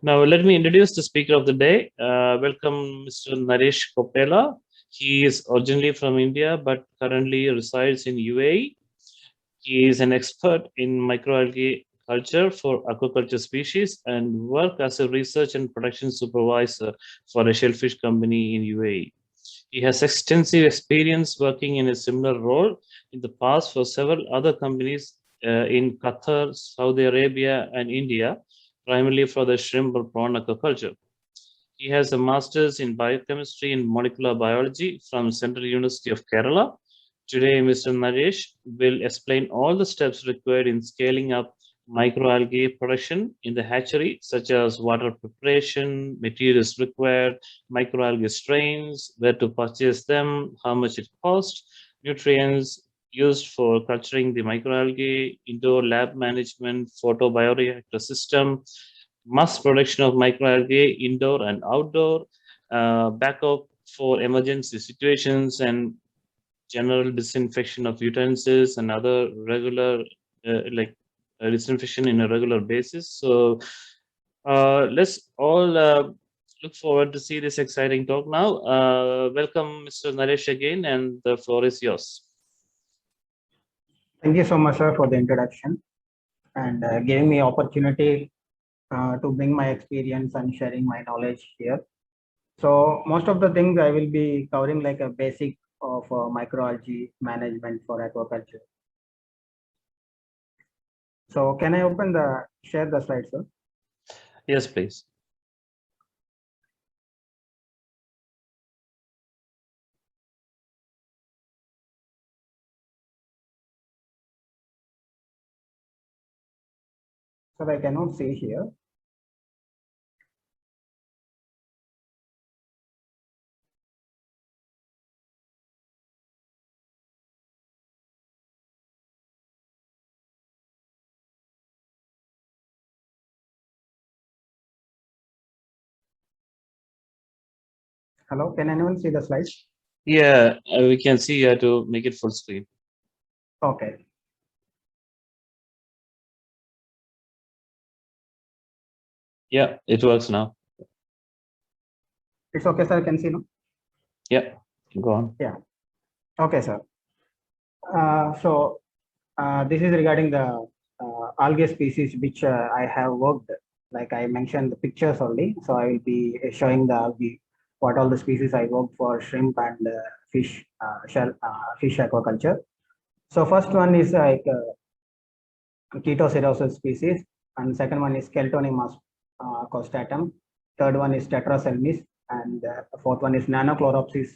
Now, let me introduce the speaker of the day. Welcome, Mr. Naresh Kopela. He is originally from India but currently resides in UAE. He is an expert in microalgae culture for aquaculture species and work as a research and production supervisor for a shellfish company in UAE. He has extensive experience working in a similar role in the past for several other companies in Qatar, Saudi Arabia, and India, primarily for the shrimp or prawn aquaculture. He has a master's in biochemistry and molecular biology from Central University of Kerala. Today, Mr. Naresh will explain all the steps required in scaling up microalgae production in the hatchery, such as water preparation, materials required, microalgae strains, where to purchase them, how much it costs, nutrients used for culturing the microalgae, indoor lab management, photobioreactor system, mass production of microalgae indoor and outdoor, backup for emergency situations, and general disinfection of utensils and other regular disinfection in a regular basis. So let's all look forward to see this exciting talk now. Welcome, Mr. Naresh again, and the floor is yours. Thank you so much, sir, for the introduction and giving me opportunity to bring my experience and sharing my knowledge here. So most of the things I will be covering like a basic of microalgae management for aquaculture. So can I share the slide, sir? Yes, please. So I cannot see here. Hello, can anyone see the slides? Yeah, we can see you have to make it full screen. Okay. Yeah, it works now. It's okay, sir. Can see now? Yeah, go on. Yeah. Okay, sir. This is regarding the algae species which I have worked. Like I mentioned the pictures only, so I will be showing the algae, what all the species I worked for shrimp and fish, fish aquaculture. So first one is like Chaetoceros species, and second one is Keltonimus costatum. Third one is Tetraselmis, and fourth one is Nanochloropsis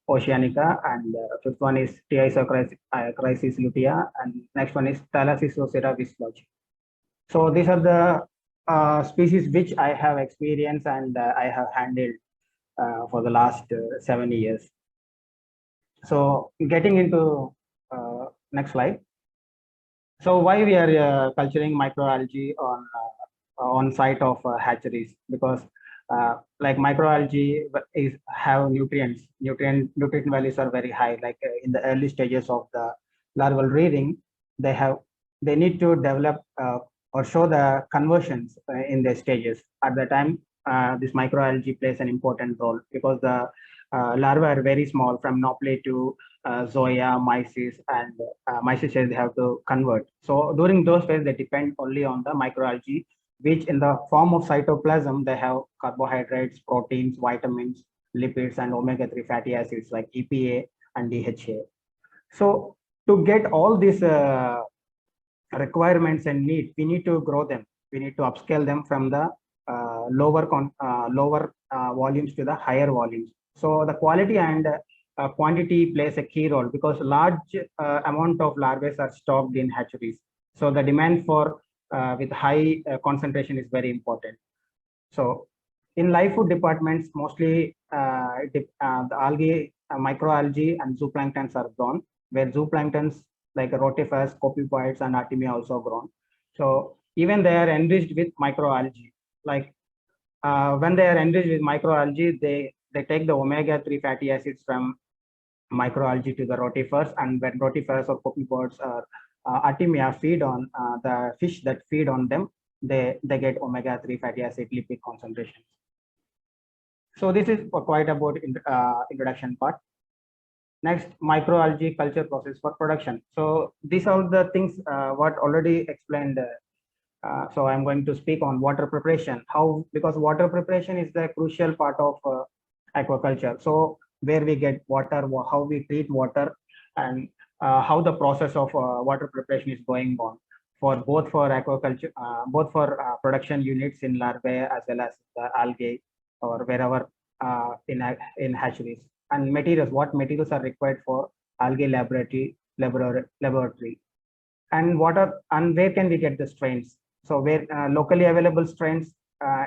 oceanica, and fifth one is Tiaisocrasis lutea, and next one is Thalassoscera vislogi. So these are the species which I have experienced and I have handled for the last 7 years. So getting into next slide. So why we are culturing microalgae on site of hatcheries? Because like microalgae is have nutrient values are very high. Like in the early stages of the larval rearing, they need to develop or show the conversions in the stages. At the time, this microalgae plays an important role because the larvae are very small from nauplii to zoea, mysis, and mysis they have to convert. So during those phases, they depend only on the microalgae, which in the form of cytoplasm, they have carbohydrates, proteins, vitamins, lipids, and omega-3 fatty acids like EPA and DHA. So to get all these requirements and needs, we need to grow them. We need to upscale them from the lower volumes to the higher volumes. So the quality and quantity plays a key role because large amount of larvae are stocked in hatcheries. So the demand for with high concentration is very important. So in live food departments, mostly the algae, microalgae and zooplanktons are grown, where zooplanktons like rotifers, copepodids, and artemia also grown. So even they are enriched with microalgae. Like when they are enriched with microalgae, they take the omega-3 fatty acids from microalgae to the rotifers, and when rotifers or copepodids or artemia feed on the fish that feed on them, they get omega-3 fatty acid lipid concentrations. So this is quite about introduction part. Next, microalgae culture process for production. So these are the things what already explained. So I'm going to speak on water preparation. How, because water preparation is the crucial part of aquaculture. So where we get water, how we treat water, and how the process of water preparation is going on for both for aquaculture, both for production units in larvae as well as the algae or wherever in hatcheries, and materials, what materials are required for algae laboratory, and where can we get the strains. So where locally available strains,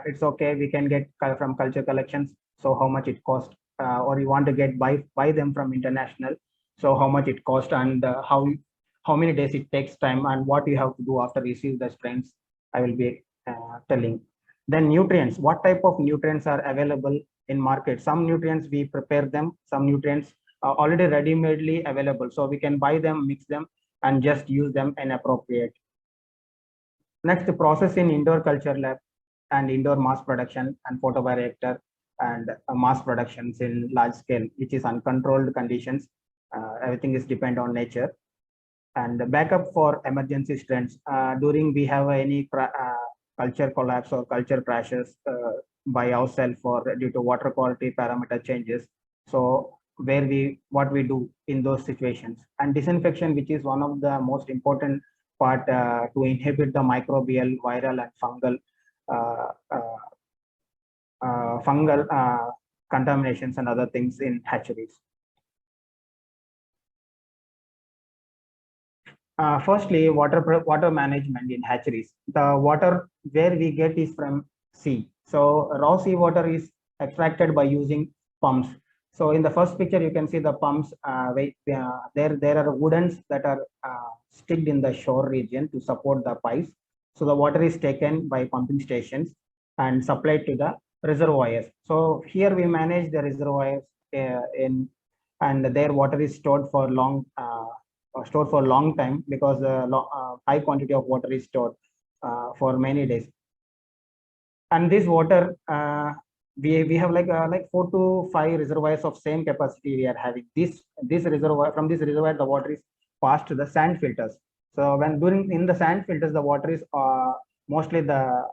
it's okay, we can get from culture collections. So how much it cost, or you want to get buy them from international, so how much it cost, and how many days it takes time, and what you have to do after receive the strains, I will be telling. Then nutrients, what type of nutrients are available in market. Some nutrients we prepare them, some nutrients are already ready-madely available, so we can buy them, mix them, and just use them in appropriate. Next, the process in indoor culture lab and indoor mass production and photobioreactor and mass productions in large scale, which is uncontrolled conditions. Everything is depend on nature. And the backup for emergency strains during we have any culture collapse or culture crashes by ourselves or due to water quality parameter changes. So what we do in those situations, and disinfection, which is one of the most important part to inhibit the microbial, viral, and fungal contaminations and other things in hatcheries. Firstly, water management in hatcheries. The water where we get is from sea. So raw sea water is extracted by using pumps. So in the first picture, you can see the pumps. There are woodens that are sticked in the shore region to support the pipes. So the water is taken by pumping stations and supplied to the reservoirs. So here we manage the reservoirs and their water is stored for long time, because high quantity of water is stored for many days. And this water, we have like 4 to 5 reservoirs of same capacity we are having. This reservoir, from this reservoir, the water is passed to the sand filters. So when in the sand filters, the water is mostly the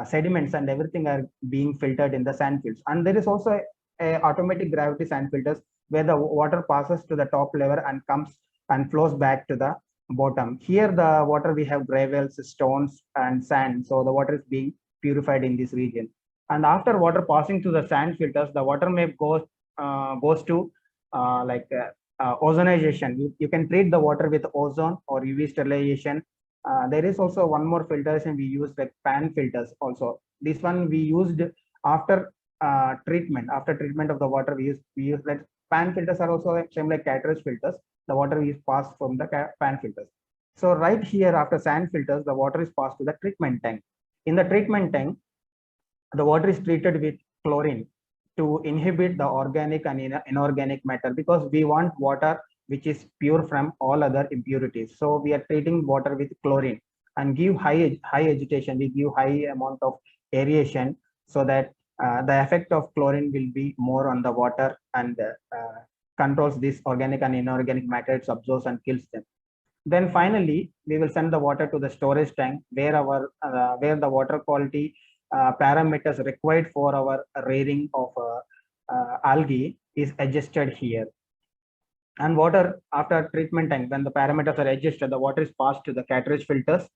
sediments and everything are being filtered in the sand fields. And there is also a automatic gravity sand filters where the water passes to the top level and comes and flows back to the bottom. Here the water, we have gravels, stones, and sand. So the water is being purified in this region. And after water passing to the sand filters, the water may goes to ozonization. You can treat the water with ozone or UV sterilization. There is also one more filtration we use, like pan filters also. This one we used after treatment. After treatment of the water, we use like pan filters are also like same like cartridge filters. The water is passed from the pan filters. So right here, after sand filters, the water is passed to the treatment tank. In the treatment tank, the water is treated with chlorine to inhibit the organic and inorganic matter, because we want water which is pure from all other impurities. So we are treating water with chlorine and give high agitation. We give high amount of aeration, so that the effect of chlorine will be more on the water and controls this organic and inorganic matter, it absorbs and kills them. Then finally, we will send the water to the storage tank where the water quality parameters required for our rearing of algae is adjusted here. And water after treatment tank, when the parameters are adjusted, the water is passed to the cartridge filters.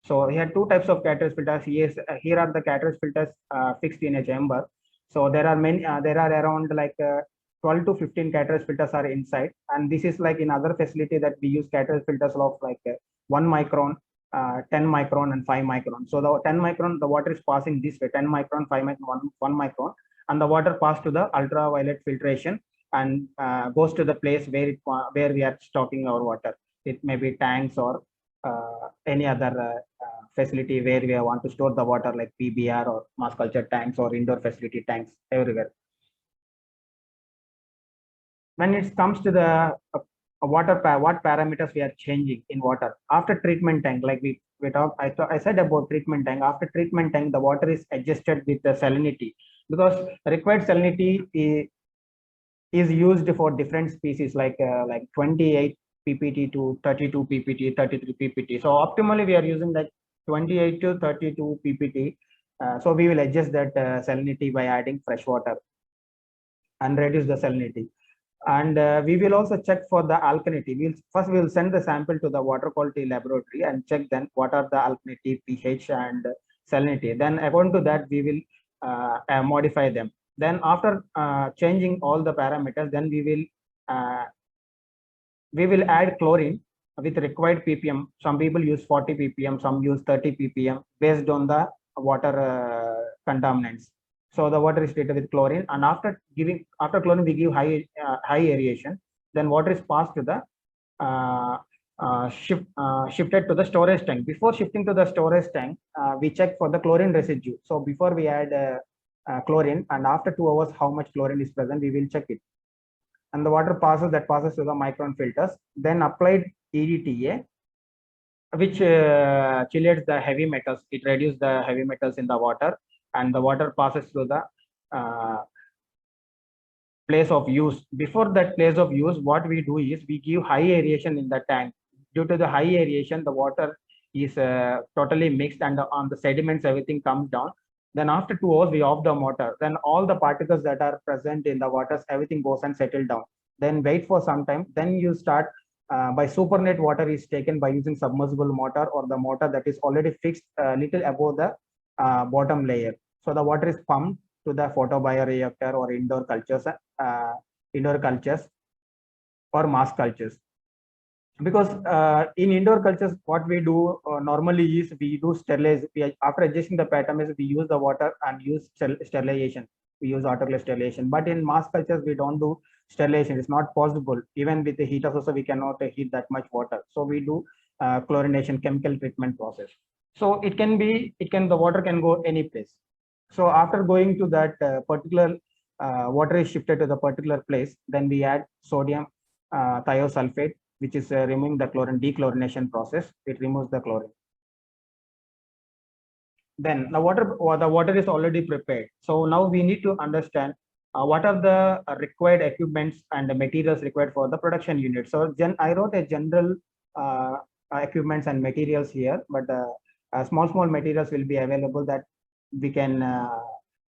So we have 2 types of cartridge filters. Here are the cartridge filters fixed in a chamber. So there are many. There are around like 12 to 15 cartridge filters are inside. And this is like in other facility that we use cartridge filters of like 1 micron, 10 micron, and 5 micron. So the 10 micron, the water is passing this way. 10 micron, 5 micron, 1 micron, and the water passed to the ultraviolet filtration and goes to the place where we are stocking our water. It may be tanks or any other facility where we want to store the water, like PBR or mass culture tanks or indoor facility tanks everywhere. When it comes to the what parameters we are changing in water after treatment tank. Like we talked, I said about treatment tank. After treatment tank, the water is adjusted with the salinity, because required salinity is used for different species, like 28 ppt to 32 ppt, 33 ppt. So optimally we are using like 28 to 32 ppt. So we will adjust that salinity by adding fresh water and reduce the salinity. And we will also check for the alkalinity. We will send the sample to the water quality laboratory and check then what are the alkalinity, pH, and salinity. Then according to that, we will modify them. Then after changing all the parameters, then we will add chlorine with required ppm. Some people use 40 ppm, some use 30 ppm based on the water contaminants. So the water is treated with chlorine, and after chlorine, we give high aeration. Then water is passed to the shifted to the storage tank. Before shifting to the storage tank, we check for the chlorine residue. So before we add chlorine, and after 2 hours, how much chlorine is present, we will check it. And the water passes to the micron filters. Then applied EDTA, which chelates the heavy metals. It reduces the heavy metals in the water, and the water passes through the place of use. Before that place of use, what we do is we give high aeration in the tank. Due to the high aeration, the water is totally mixed, and on the sediments, everything comes down. Then after 2 hours, we off the motor. Then all the particles that are present in the waters, everything goes and settle down. Then wait for some time. Then you start by supernet water is taken by using submersible motor, or the motor that is already fixed a little above the bottom layer. So the water is pumped to the photobioreactor or indoor cultures or mass cultures. Because in indoor cultures, what we do normally is we do sterilize. After adjusting the parameters, we use the water and use sterilization. We use autoclave sterilization. But in mass cultures, we don't do sterilization. It's not possible. Even with the heater also, we cannot heat that much water. So we do chlorination, chemical treatment process. So the water can go any place. So after going to that particular water is shifted to the particular place, then we add sodium thiosulfate, which is removing the chlorine, dechlorination process. It removes the chlorine. Then the water is already prepared. So now we need to understand what are the required equipments and the materials required for the production unit. So I wrote a general equipments and materials here, but small materials will be available that we can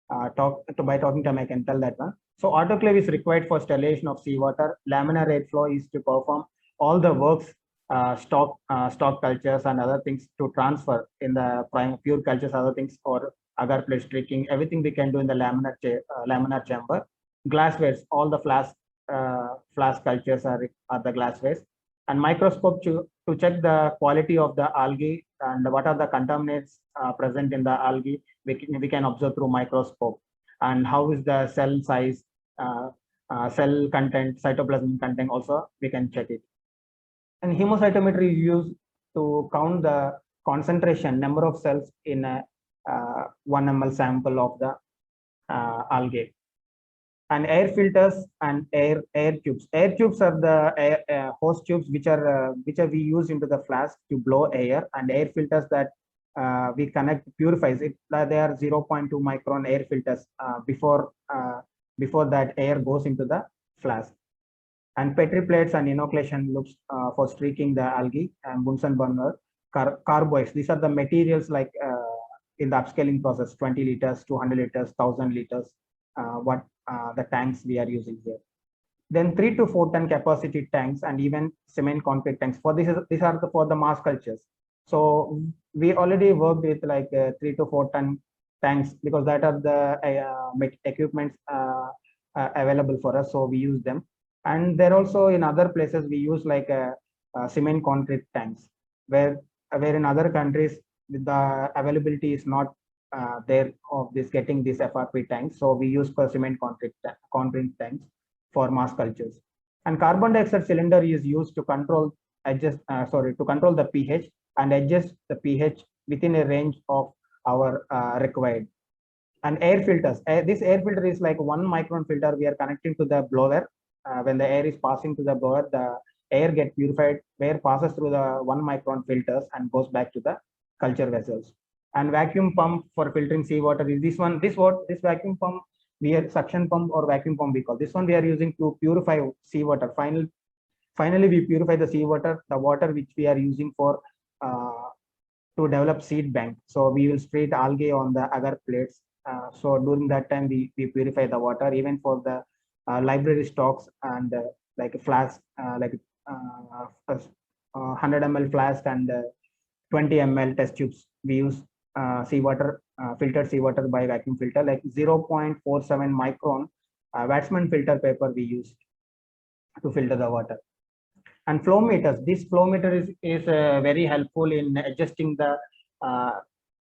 by talking time I can tell that one. So autoclave is required for sterilization of seawater. Laminar airflow is to perform all the works, stock cultures and other things to transfer in the pure cultures, other things, or agar plate streaking. Everything we can do in the laminar chamber. Glasswares, all the flask cultures are the glasswares. And microscope to check the quality of the algae and what are the contaminants present in the algae. We can observe through microscope. And how is the cell size, cell content, cytoplasmic content also we can check it. And hemocytometry is used to count the concentration, number of cells in a 1 ml sample of the algae. And air filters and air tubes. Air tubes are the hose tubes which are we use into the flask to blow air, and air filters that we connect purifies it. They are 0.2 micron air filters before that air goes into the flask. And Petri plates and inoculation loops for streaking the algae, and Bunsen burner, carboys. These are the materials like in the upscaling process, 20 liters, 200 liters, 1000 liters, the tanks we are using here. Then 3 to 4 ton capacity tanks and even cement concrete tanks. For these are for the mass cultures. So we already worked with like 3 to 4 ton tanks, because that are the equipments available for us. So we use them. And there also in other places we use like cement concrete tanks, where in other countries the availability is not there of getting this FRP tanks. So we use for cement concrete tanks for mass cultures. And carbon dioxide cylinder is used to control the pH and adjust the pH within a range of our required. And air filters. This air filter is like 1 micron filter we are connecting to the blower. When the air is passing to the blower, the air get purified, air passes through the 1 micron filters and goes back to the culture vessels. And vacuum pump for filtering seawater is this one. This vacuum pump, we are suction pump or vacuum pump we call. This one we are using to purify seawater. Finally, we purify the seawater, the water which we are using for to develop seed bank. So we will spread algae on the agar plates. So during that time, we purify the water, even for the library stocks and like flask, 100 ml flask and 20 ml test tubes. We use seawater, filtered seawater by vacuum filter, like 0.47 micron Watsman filter paper we use to filter the water. And flow meters, this flow meter is very helpful in adjusting the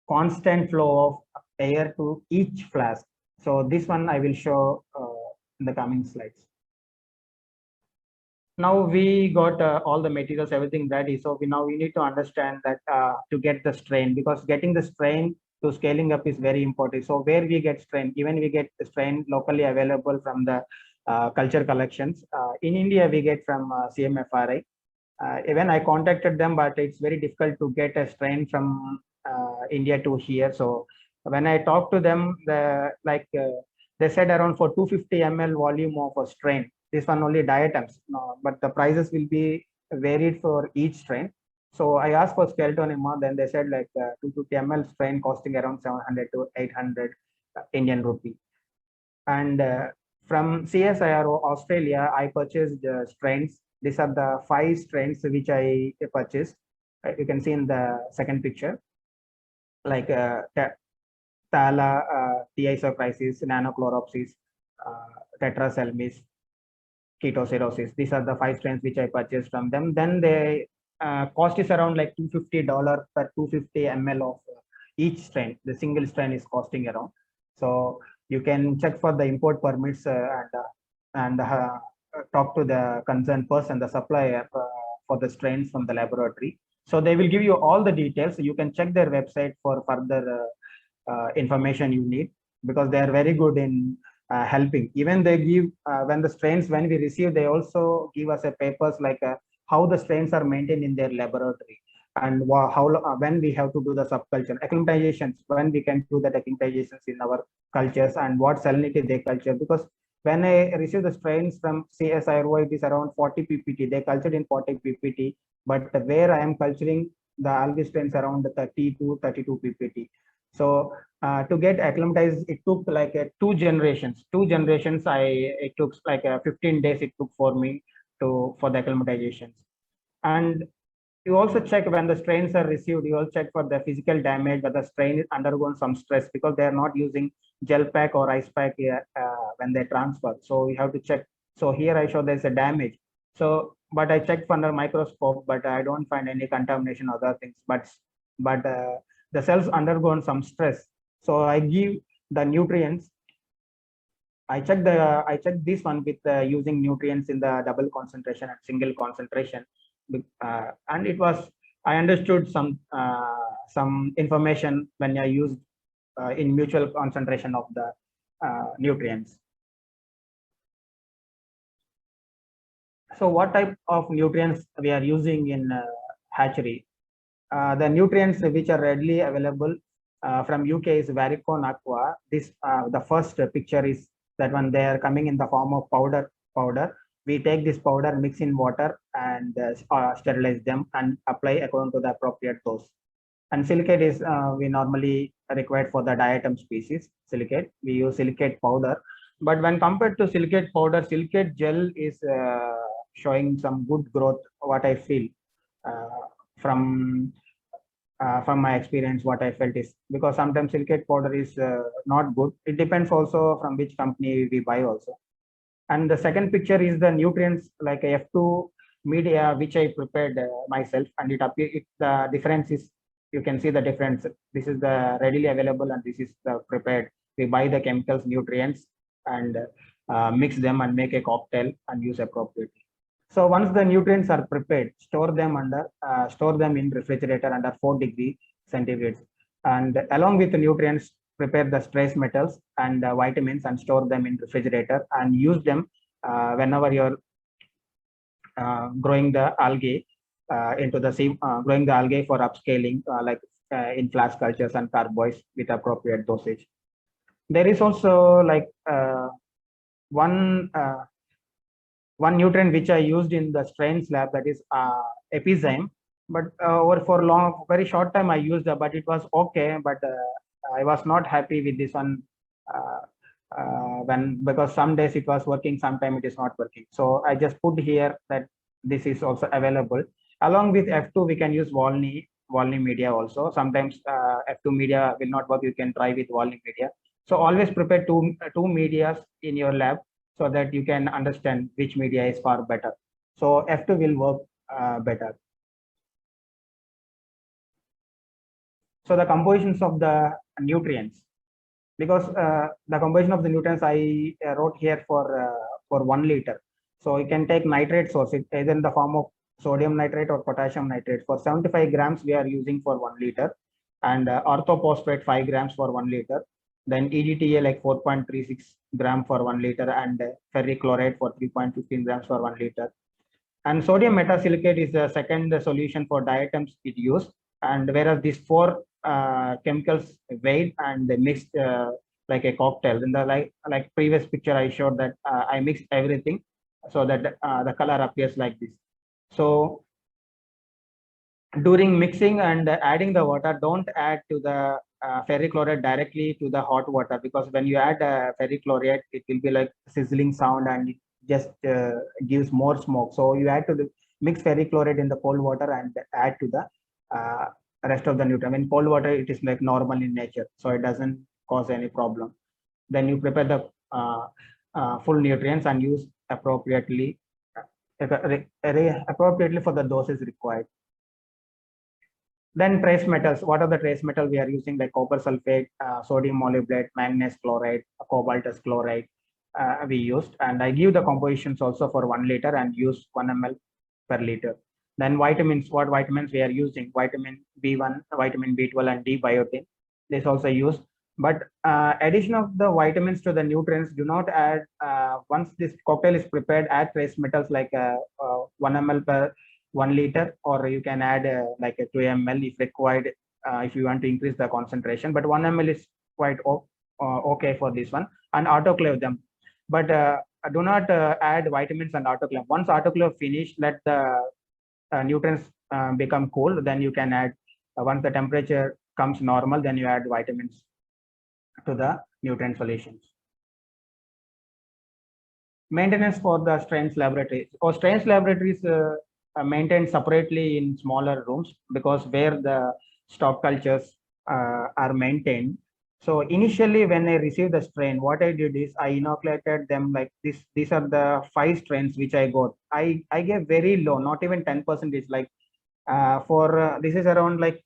constant flow of air to each flask. So this one I will show in the coming slides. Now we got all the materials, everything ready. So we need to understand that to get the strain, because getting the strain to scaling up is very important. So where we get strain, even we get the strain locally available from the culture collections. In India, we get from CMFRI. Even I contacted them, but it's very difficult to get a strain from India to here. So when I talked to them, they said around for 250 ml volume of a strain. This one only diatoms, but the prices will be varied for each strain. So I asked for Skeletonema, then they said like 250 ml strain costing around 700 to 800 Indian rupee. And from CSIRO Australia, I purchased strains. These are the 5 strains which I purchased. You can see in the second picture, like Thala, Thiasochrysis, Nanochloropsis, Tetraselmis, Ketocerosis. These are the 5 strains which I purchased from them. Then the cost is around like $250 per 250 ml of each strain. The single strain is costing around. So you can check for the import permits and talk to the concerned person, the supplier for the strains from the laboratory. So they will give you all the details. You can check their website for further information you need, because they are very good in helping. Even they give when we receive, they also give us a papers like how the strains are maintained in their laboratory, and when we have to do the subculture acclimatizations, when we can do the acclimatizations in our cultures, and what salinity they culture. Because when I receive the strains from CSIRO, it is around 40 ppt. They cultured in 40 ppt, but where I am culturing the algae strains around 30 to 32 ppt. So to get acclimatized, it took like 2 generations. It took like 15 days. It took for me for the acclimatizations. And you also check when the strains are received. You also check for the physical damage, whether the strain is undergone some stress, because they are not using gel pack or ice pack when they transfer. So we have to check. So here I show there's a damage. So, but I checked under microscope, but I don't find any contamination, other things. But the cells undergone some stress. So I give the nutrients. I checked this one with using nutrients in the double concentration and single concentration, and it was, I understood some information when I used in mutual concentration of the nutrients. So what type of nutrients we are using in hatchery? The nutrients which are readily available from UK is Varicon Aqua. This the first picture is that one. They are coming in the form of powder. We take this powder, mix in water, and sterilize them and apply according to the appropriate dose. And silicate is we normally required for the diatom species. Silicate, we use silicate powder. But when compared to silicate powder, silicate gel is showing some good growth. What I feel from my experience, what I felt is, because sometimes silicate powder is not good. It depends also from which company we buy also. And the second picture is the nutrients like F2 media, which I prepared myself, and the difference is, you can see the difference. This is the readily available, and this is the prepared. We buy the chemicals, nutrients, and mix them and make a cocktail and use appropriately. So once the nutrients are prepared, store them in refrigerator under 4 degrees centigrade, and along with the nutrients, prepare the trace metals and vitamins and store them in refrigerator and use them whenever you're growing the algae into the sea, growing the algae for upscaling, in flash cultures and carboys with appropriate dosage. There is also like one nutrient which I used in the strains lab, that is epizyme. But over for very short time I used it, but it was okay. But I was not happy with this one because some days it was working, sometime it is not working. So I just put here that this is also available. Along with F2, we can use Volney media also. Sometimes F2 media will not work. You can try with Volney media. So always prepare two medias in your lab so that you can understand which media is far better. So F2 will work better. So the compositions of the nutrients, because the composition of the nutrients I wrote here for 1 liter. So you can take nitrate source, either in the form of sodium nitrate or potassium nitrate. For 75 grams, we are using for 1 liter, and orthophosphate 5 grams for 1 liter. Then EDTA like 4.36 gram for 1 liter, and ferric chloride for 3.15 grams for 1 liter. And sodium metasilicate is the second solution for diatoms it used. And whereas these 4 chemicals weighed and they mixed like a cocktail. In the like previous picture, I showed that I mixed everything so that the color appears like this. So during mixing and adding the water, don't add to the ferric chloride directly to the hot water, because when you add ferric chloride, it will be like sizzling sound and it just gives more smoke. So you add to the mix ferric chloride in the cold water and add to the rest of the nutrient. In cold water, it is like normal in nature, so it doesn't cause any problem. Then you prepare the full nutrients and use appropriately for the doses required. Then trace metals. What are the trace metals we are using? Like copper sulfate, sodium molybdate, manganese chloride, cobaltous chloride we used. And I give the compositions also for 1 liter and use 1 ml per liter. Then vitamins, what vitamins we are using? Vitamin B1, vitamin B12, and D biotin. This also used. But addition of the vitamins to the nutrients, do not add, once this cocktail is prepared, add trace metals like 1 ml per 1 liter, or you can add like a 2 ml if required, if you want to increase the concentration. But 1 ml is quite okay for this one. And autoclave them. But do not add vitamins and autoclave. Once autoclave finish, let the nutrients become cool. Then you can add, once the temperature comes normal, then you add vitamins to the nutrient solutions. Maintenance for the strains laboratories. Or strains laboratories maintained separately in smaller rooms, because where the stock cultures are maintained. So initially, when I received the strain, what I did is I inoculated them like this. These are the 5 strains which I got. I gave very low, not even 10%. Like this is around like,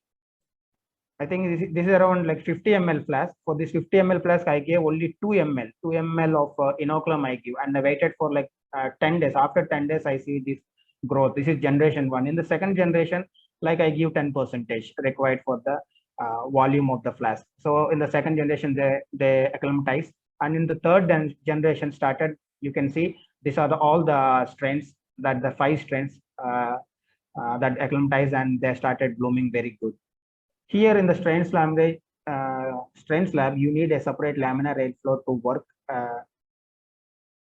I think this is around like 50 ml flask. For this 50 ml flask, I gave only 2 ml of inoculum I give, and I waited for like 10 days. After 10 days, I see this growth. This is generation 1. In the second generation, like I give 10% required for the volume of the flask. So in the second generation, they acclimatize, and in the third generation started, you can see these are all the strains, that the 5 strains that acclimatize, and they started blooming very good. Here in the strains lab, you need a separate laminar airflow to work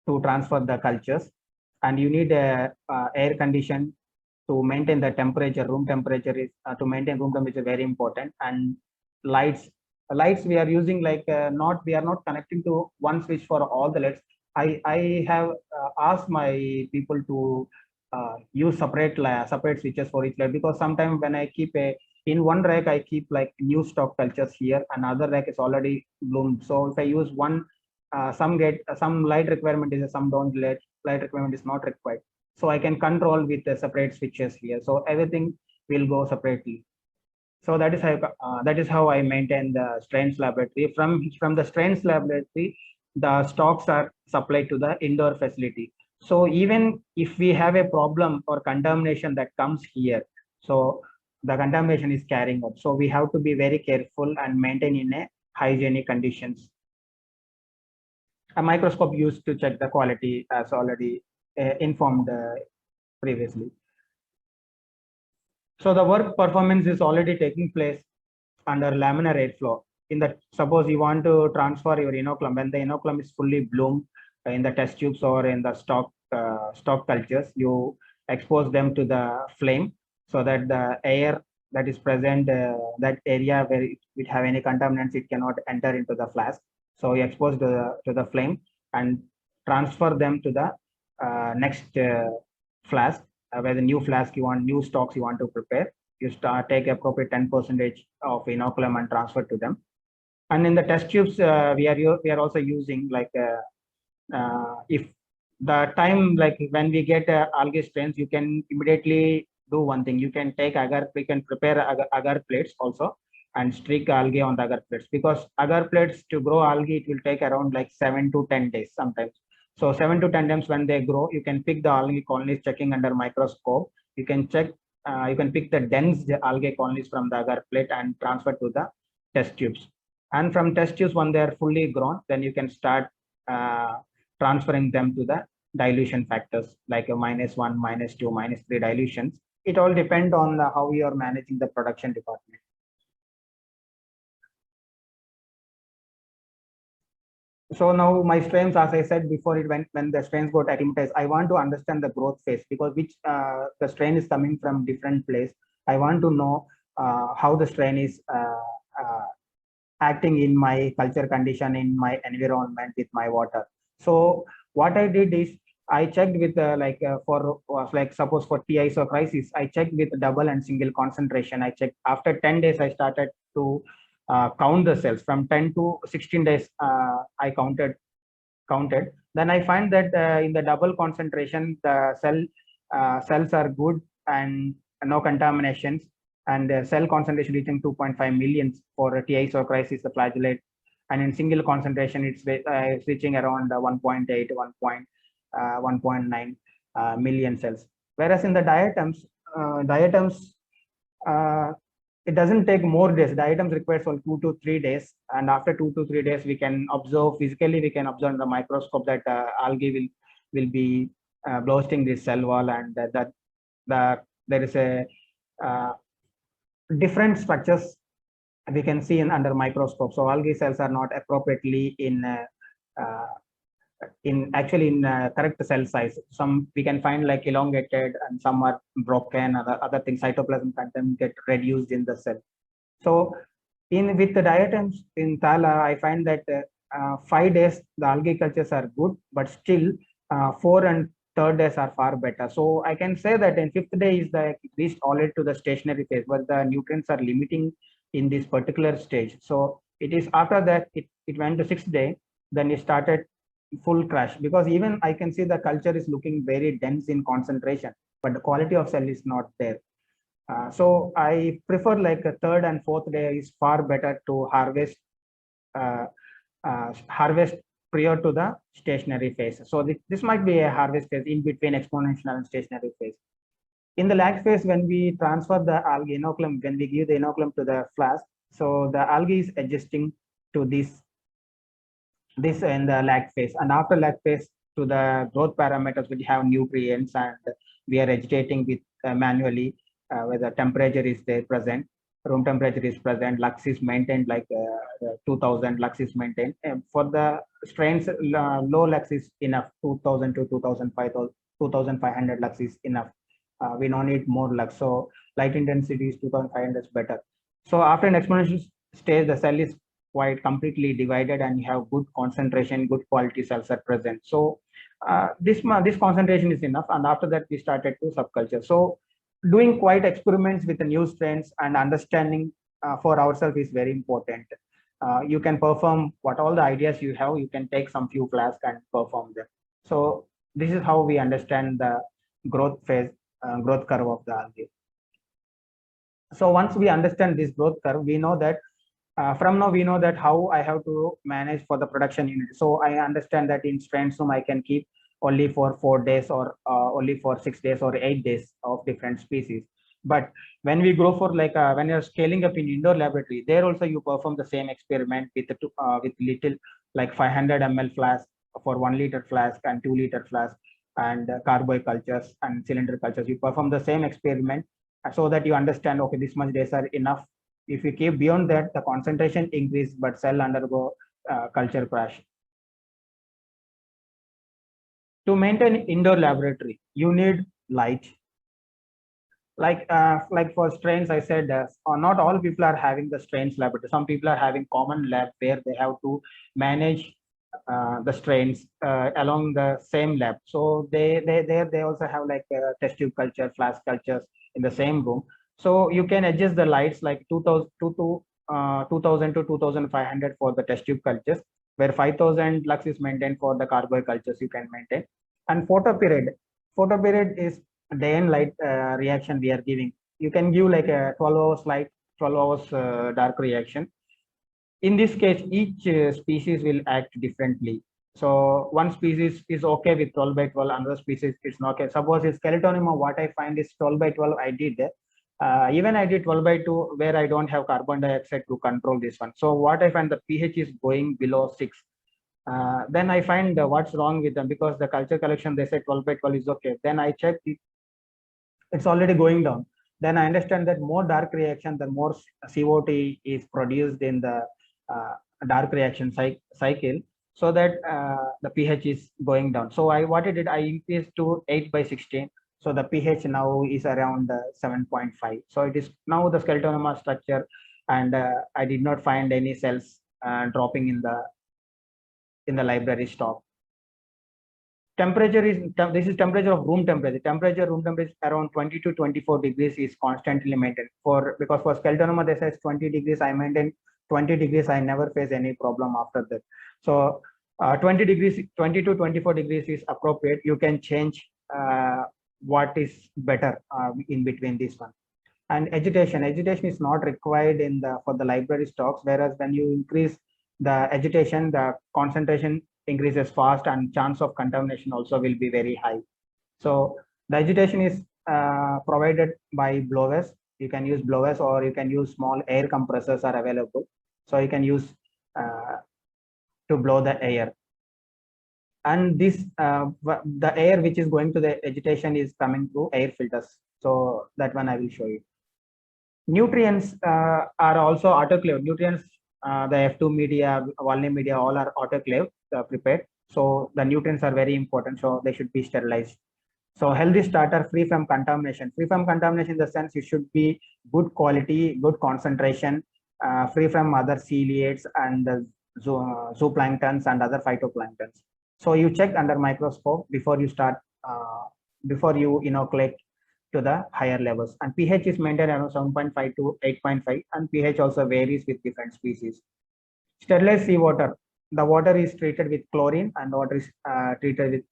to transfer the cultures, and you need a air condition to maintain the temperature. Room temperature is to maintain room temperature very important. And lights we are using like we are not connecting to one switch for all the lights. I have asked my people to use separate switches for each light, because sometimes when I keep in one rack, I keep like new stock cultures here, another rack is already bloomed. So if I use one, some light requirement is, some don't, light requirement is not required. So I can control with the separate switches here. So everything will go separately. So that is how I maintain the strains laboratory. From the strains laboratory, the stocks are supplied to the indoor facility. So even if we have a problem or contamination that comes here, so the contamination is carrying up. So we have to be very careful and maintain in a hygienic conditions. A microscope used to check the quality, as already informed previously. So the work performance is already taking place under laminar rate flow. In the suppose you want to transfer your inoculum, when the inoculum is fully bloomed in the test tubes or in the stock cultures, you expose them to the flame so that the air that is present, that area where it have any contaminants, it cannot enter into the flask. So you expose to the flame and transfer them to the next flask, where the new flask you want, new stocks you want to prepare. You take appropriate 10% of inoculum and transfer to them. And in the test tubes, we are also using like if the time, like when we get algae strains, you can immediately do one thing. You can take agar, we can prepare agar plates also and streak algae on the agar plates, because agar plates to grow algae, it will take around like 7 to 10 days sometimes. So 7 to 10 days when they grow, you can pick the algae colonies checking under microscope. You can check, you can pick the dense algae colonies from the agar plate and transfer to the test tubes. And from test tubes, when they are fully grown, then you can start transferring them to the dilution factors like a -1, -2, -3 dilutions. It all depends on how you are managing the production department. So now my strains, as I said before, when the strains got acclimatized, I want to understand the growth phase, because which the strain is coming from different place. I want to know how the strain is acting in my culture condition, in my environment, with my water. So what I did is I checked with for like suppose for T isochrysis, I checked with double and single concentration. I checked after 10 days, I started to count the cells. From 10 to 16 days, I counted. Then I find that in the double concentration, the cells are good and no contaminations, and cell concentration reaching 2.5 millions for T isochrysis, the flagellate. And in single concentration, it's reaching around 1.8, 1.9 million cells. Whereas in the diatoms, it doesn't take more days. Diatoms requires for 2 to 3 days, and after 2 to 3 days, we can observe physically. We can observe in the microscope that algae will be bursting this cell wall, and that there is a different structures we can see under microscope. So algae cells are not appropriately in correct cell size. Some we can find like elongated, and some are broken. Other things, cytoplasm content get reduced in the cell. So with the diatoms in Thala, I find that 5 days the algae cultures are good, but still 4 and third days are far better. So I can say that in 5th day is the reached already to the stationary phase, where the nutrients are limiting in this particular stage. So it is after that it went to 6th day, then it started full crash, because even I can see the culture is looking very dense in concentration, but the quality of cell is not there. So I prefer like a 3rd and 4th day is far better to harvest prior to the stationary phase. So this might be a harvest phase in between exponential and stationary phase. In the lag phase, when we transfer the algae inoculum, when we give the inoculum to the flask, so the algae is adjusting to this in the lag phase, and after lag phase to the growth parameters, which have nutrients, and we are agitating with manually where the temperature is there present, room temperature is present, lux is maintained like 2000 lux is maintained. For the strains, low lux is enough, 2000 to 2500 lux is enough. We don't need more lux. So light intensity is 2500 is better. So after an exponential stage, the cell is quite completely divided, and you have good concentration, good quality cells are present. So this concentration is enough, and after that we started to subculture. So doing quite experiments with the new strains and understanding for ourselves is very important. You can perform what all the ideas you have, you can take some few flasks and perform them. So this is how we understand the growth phase, growth curve of the algae. So once we understand this growth curve, we know that from now we know that how I have to manage for the production unit. So I understand that in strains I can keep only for 4 days, or only for 6 days or 8 days of different species. But when we grow for like when you're scaling up in indoor laboratory, there also you perform the same experiment with little like 500 ml flask for 1 liter flask and 2 liter flask. and carboy cultures and cylinder cultures. You perform the same experiment so that you understand, okay, this much days are enough. If you keep beyond that, the concentration increase, but cell undergo culture crash. To maintain indoor laboratory, you need light. Like for strains, I said not all people are having the strains laboratory. Some people are having common lab where they have to manage the strains along the same lab. So they also have like test tube culture, flask cultures in the same room. So you can adjust the lights like 2000 to 2500 for the test tube cultures, where 5000 lux is maintained for the carboy cultures you can maintain. And photo period is day and light reaction we are giving. You can give like a 12 hours light, 12 hours dark reaction. In this case, each species will act differently. So one species is okay with 12 by 12, another species is not okay. Suppose it's Skeletonema, what I find is 12 by 12 I did. Even I did 12 by 2 where I don't have carbon dioxide to control this one. So what I find, the pH is going below 6. Then I find what's wrong with them, because the culture collection, they say 12 by 12 is okay. Then I check it, it's already going down. Then I understand that more dark reaction, the more CO2 is produced in the dark reaction cycle, so that the pH is going down. So what I did, I increased to 8 by 16. So the pH now is around 7.5. So it is now the Skeletonema structure, and I did not find any cells dropping in the library stock. Temperature is, this is temperature of room temperature. Room temperature around 20 to 24 degrees is constantly maintained. Because for Skeletonema they say 20 degrees, I maintain 20 degrees. I never face any problem after that. So 20 to 24 degrees is appropriate. You can change what is better in between this one. And agitation is not required for the library stocks, whereas when you increase the agitation, the concentration increases fast and chance of contamination also will be very high. So the agitation is provided by blowers. You can use blowers, or you can use small air compressors are available. So you can use to blow the air. And this the air which is going to the agitation is coming through air filters. So that one I will show you. Nutrients are also autoclaved. Nutrients, the F2 media, Walney media, all are autoclaved, prepared. So the nutrients are very important. So they should be sterilized. So healthy starter, free from contamination. Free from contamination in the sense it should be good quality, good concentration, free from other ciliates and zooplanktons and other phytoplanktons. So you check under microscope before you start, before you inoculate to the higher levels. And pH is maintained around 7.5 to 8.5, and pH also varies with different species. Sterilized seawater. The water is treated with chlorine, and water is treated with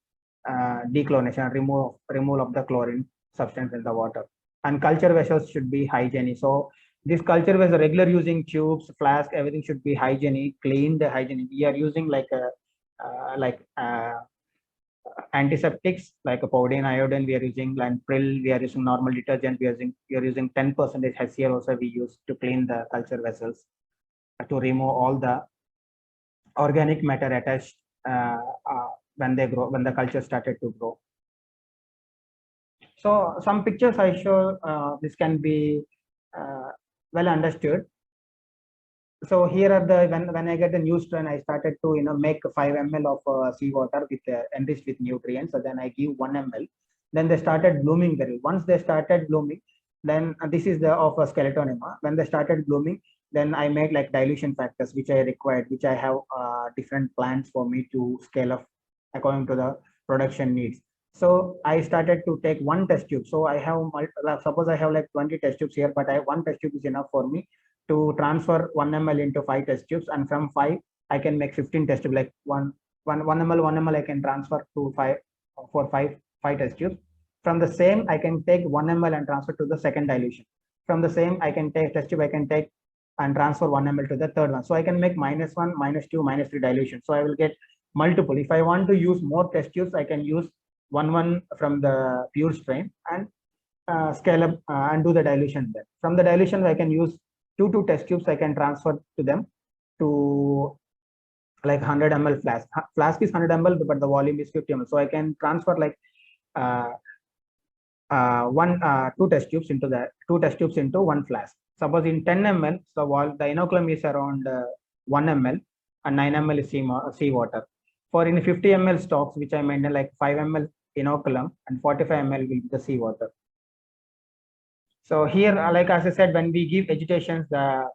dechlorination, removal of the chlorine substance in the water. And culture vessels should be hygienic. So this culture vessel, regular using tubes, flask, everything should be hygienic, cleaned, hygienic. We are using like antiseptics like a Podine iodine we are using, and Pril we are using, normal detergent we are using 10% HCl also we use to clean the culture vessels, to remove all the organic matter attached when they grow, when the culture started to grow. So some pictures I show, this can be well understood. So here are the, when I get the new strain, I started to make 5 ml of seawater with enriched with nutrients. So then I give 1 ml. Then they started blooming very. Once they started blooming, then this is the of a Skeletonema. When they started blooming, then I made like dilution factors which I required, which I have different plans for me to scale up according to the production needs. So I started to take 1 test tube. So I have, suppose I have like 20 test tubes here, but 1 test tube is enough for me to transfer 1 ml into 5 test tubes, and from 5 I can make 15 test tubes, like 1 ml I can transfer to 5 for 5 test tubes. From the same I can take 1 ml and transfer to the second dilution. From the same I can take test tube, I can take and transfer 1 ml to the third one. So I can make -1, -2, -3 dilution. So I will get multiple. If I want to use more test tubes, I can use 1 from the pure strain and scale up and do the dilution there. From the dilution I can use 2 test tubes. I can transfer to them to like 100 ml flask. Flask is 100 ml, but the volume is 50 ml. So I can transfer like two test tubes into one flask. Suppose in 10 ml, the inoculum is around 1 ml and 9 ml is seawater. For in 50 ml stocks, which I maintain like 5 ml inoculum and 45 ml will be the seawater. So here, like as I said, when we give agitations, the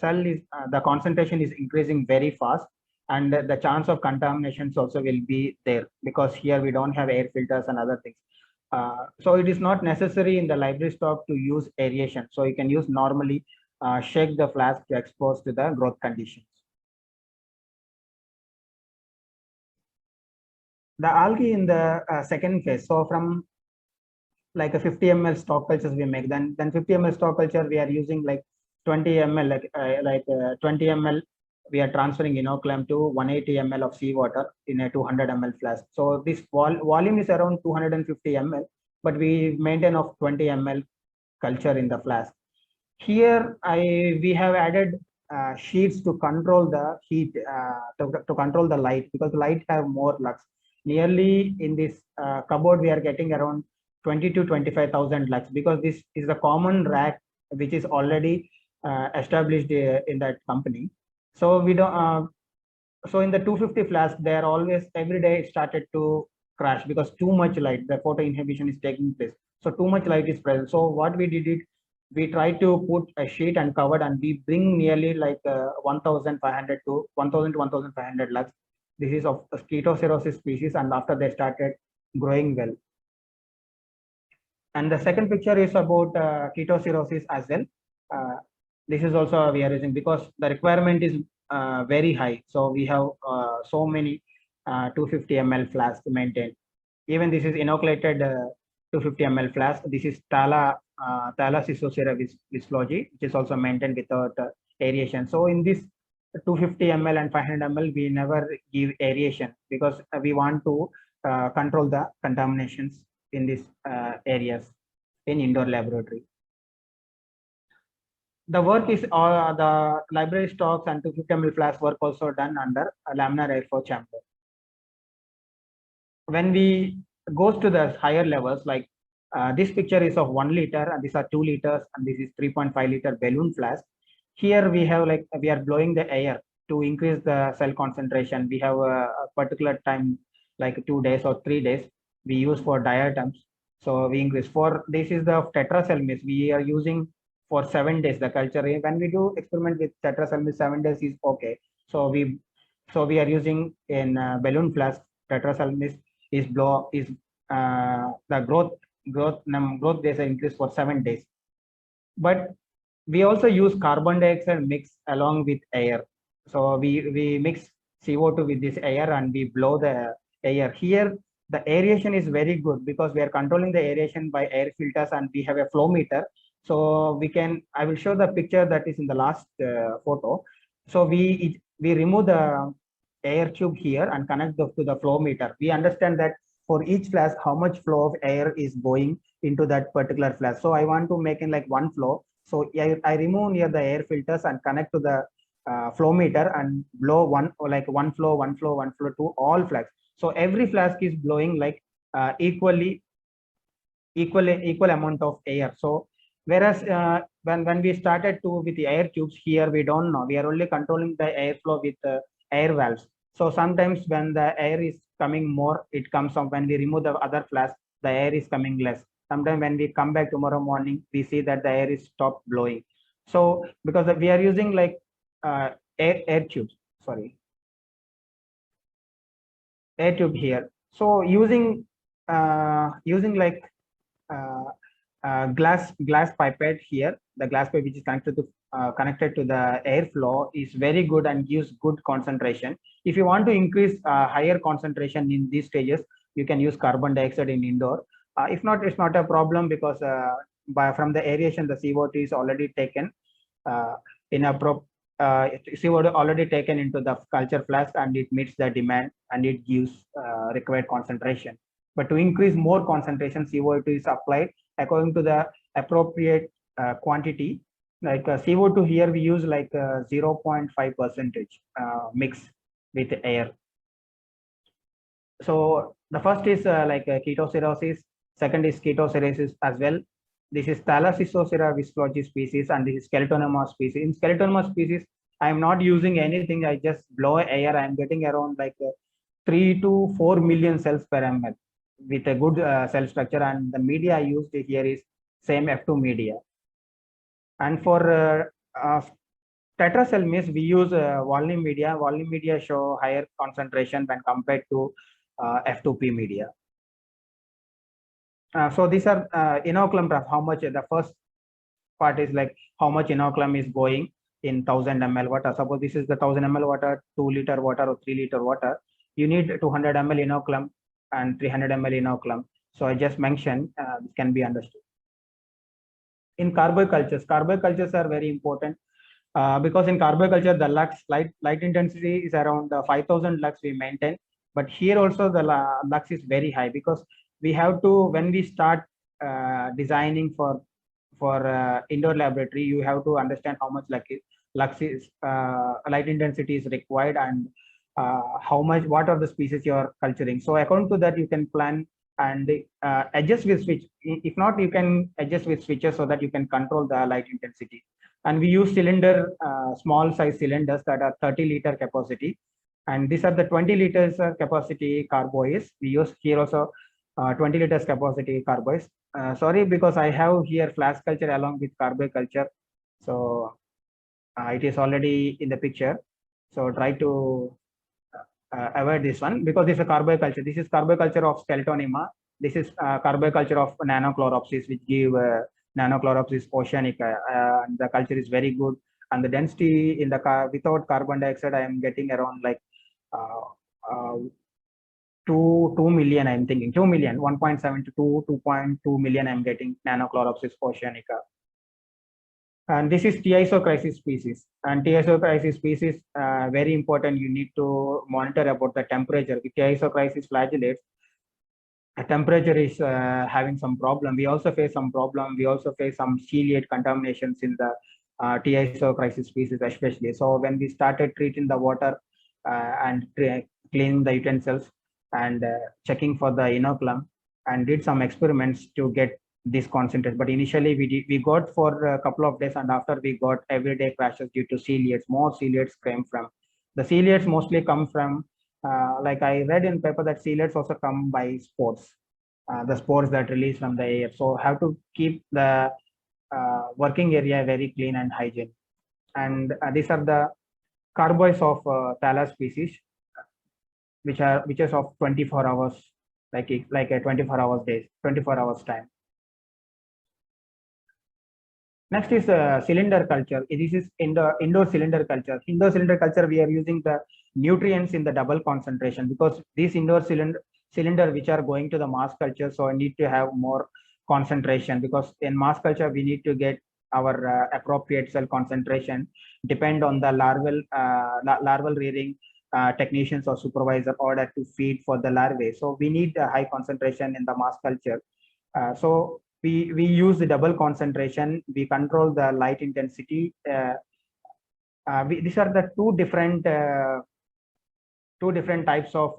cell is the concentration is increasing very fast, and the chance of contaminations also will be there, because here we don't have air filters and other things. So it is not necessary in the library stock to use aeration. So you can use normally shake the flask to expose to the growth conditions. The algae in the second phase. So from like a 50 ml stock cultures we make, then 50 ml stock culture we are using like 20 ml, 20 ml we are transferring inoculum to 180 ml of seawater in a 200 ml flask. So this volume is around 250 ml, but we maintain of 20 ml culture in the flask. Here we have added sheets to control the heat, to control the light, because the light have more lux. Nearly in this cupboard we are getting around 20 to 25,000 lux, because this is the common rack which is already established in that company. So we don't. So in the 250 flask, they are always every day started to crash because too much light, the photo inhibition is taking place. So too much light is present. So what we did it, we tried to put a sheet and covered, and we bring nearly like 1,500 to 1,000 to 1,500 lux. This is of Chaetocerosis species, and after they started growing well. And the second picture is about Chaetocerosis as well. This is also we are using because the requirement is very high. So we have so many 250 ml flask to maintain. Even this is inoculated 250 ml flask. This is Thalassoscira vislogi, which is also maintained without aeration. So in this 250 ml and 500 ml, we never give aeration because we want to control the contaminations in these areas in indoor laboratory. The work is the library stocks and 250 ml flask work also done under a laminar airflow chamber. When we goes to the higher levels, like this picture is of 1 liter, and these are 2 liters, and this is 3.5 liter balloon flask. Here we have like we are blowing the air to increase the cell concentration. We have a particular time, like 2 days or 3 days, we use for diatoms. So we increase for this is the tetracelmis. We are using for 7 days the culture. When we do experiment with tetracelmis, 7 days is okay. So we are using in balloon flask. Tetracelmis is the growth days are increased for 7 days. But we also use carbon dioxide mix along with air. So we mix CO2 with this air and we blow the air. Here the aeration is very good because we are controlling the aeration by air filters, and we have a flow meter. So we can, I will show the picture that is in the last photo. So we remove the air tube here and connect to the flow meter. We understand that for each flask, how much flow of air is going into that particular flask. So I want to make in like one flow. So I remove near the air filters and connect to the flow meter and blow one flow to all flasks. So every flask is blowing like equal amount of air. So whereas when we started with the air tubes, here we don't know. We are only controlling the airflow with air valves. So sometimes when the air is coming more, it comes up. When we remove the other flask, the air is coming less. Sometimes when we come back tomorrow morning, we see that the air is stopped blowing. So because we are using like air tubes, air tube here. So using like glass pipette here, the glass pipe which is connected to the airflow is very good and gives good concentration. If you want to increase higher concentration in these stages, you can use carbon dioxide in indoor. If not, it's not a problem because from the aeration, the CO2 is already taken CO2 already taken into the culture flask, and it meets the demand and it gives required concentration. But to increase more concentration, CO2 is applied according to the appropriate quantity. Like CO2 here, we use like 0.5% mix with air. So The first is ketocirrhosis. Second is ketocirrhosis as well. This is Thalassoscira viscogi species, and this is Skeletonema species. In Skeletonema species, I am not using anything. I just blow air. I am getting around 3 to 4 million cells per ml with a good cell structure. And the media I used here is same F2 media. And for tetracell mist, we use Walney media. Walney media show higher concentration when compared to F2P media. So these are inoculum graphs. How much the first part is like how much inoculum is going in 1000 ml water. Suppose this is the 1000 ml water, 2 liter water or 3 liter water. You need 200 ml inoculum and 300 ml inoculum. So I just mentioned this can be understood. In carbocultures are very important because in carboculture the light intensity is around 5000 lux we maintain. But here also the lux is very high because we have to, when we start designing for indoor laboratory, you have to understand how much lux is light intensity is required, and what are the species you are culturing. So according to that you can plan and adjust with switch. If not, you can adjust with switches so that you can control the light intensity. And we use small size cylinders that are 30 liter capacity, and these are the 20 liters capacity carboys. We use here also 20 liters capacity carboys. Sorry, because I have here flash culture along with carboculture, so it is already in the picture. So try to avoid this one because this is a carboculture. This is carboculture of Skeletonema. This is carboculture of Nanochloropsis, which give Nanochloropsis oceanica. The culture is very good, and the density in the without carbon dioxide, I am getting around 2 million. I'm thinking 2 million, 1.7 to 2.2 million. I'm getting Nanochloropsis oceanica. And this is T-isochrysis species. And T-isochrysis species, very important. You need to monitor about the temperature. With T-isochrysis flagellates, temperature is having some problem. We also face some problem. We also face some ciliate contaminations in the T-isochrysis species, especially. So when we started treating the water and cleaning the utensils and checking for the inoculum, and did some experiments to get this concentrate. But initially we got for a couple of days, and after we got everyday crashes due to ciliates. More ciliates came from the ciliates mostly come from like I read in paper that ciliates also come by spores, the spores that release from the air. So have to keep the working area very clean and hygiene. And these are the carboys of Thallus species, which is of 24 hours, like a 24 hours days, 24 hours time. Next is cylinder culture. This is indoor cylinder culture. Indoor cylinder culture, we are using the nutrients in the double concentration because these indoor cylinder which are going to the mass culture, so I need to have more concentration because in mass culture we need to get our appropriate cell concentration depend on the larval rearing technicians or supervisor order to feed for the larvae. So we need a high concentration in the mass culture. So we use the double concentration. We control the light intensity. These are the two different types of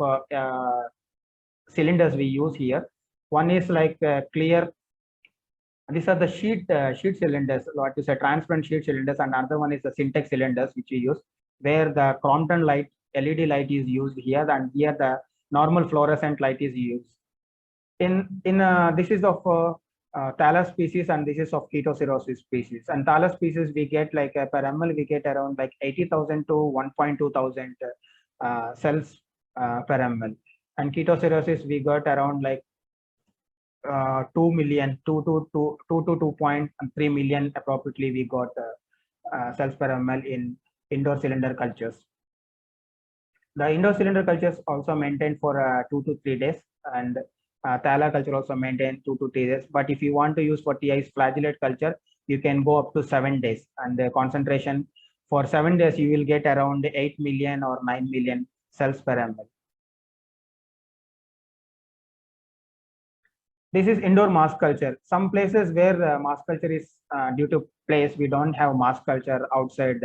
cylinders we use here. One is like clear. These are the sheet cylinders, what is a transparent sheet cylinders, and another one is the Syntex cylinders which we use, where the Crompton light, LED light is used here, and here the normal fluorescent light is used. This is of Thallus species, and this is of Ketocirrhosis species. And Thallus species we get like per ml we get around like 80,000 to 1.2 thousand cells per ml. And Ketocirrhosis we got around like 2 million, 2 to 2.3 million appropriately we got cells per ml in indoor cylinder cultures. The indoor cylinder cultures also maintained for 2 to 3 days, and Thala culture also maintained 2 to 3 days. But if you want to use for TI's flagellate culture, you can go up to 7 days, and the concentration for 7 days you will get around 8 million or 9 million cells per ml. This is indoor mass culture. Some places where mass culture is due to place, we don't have mass culture outside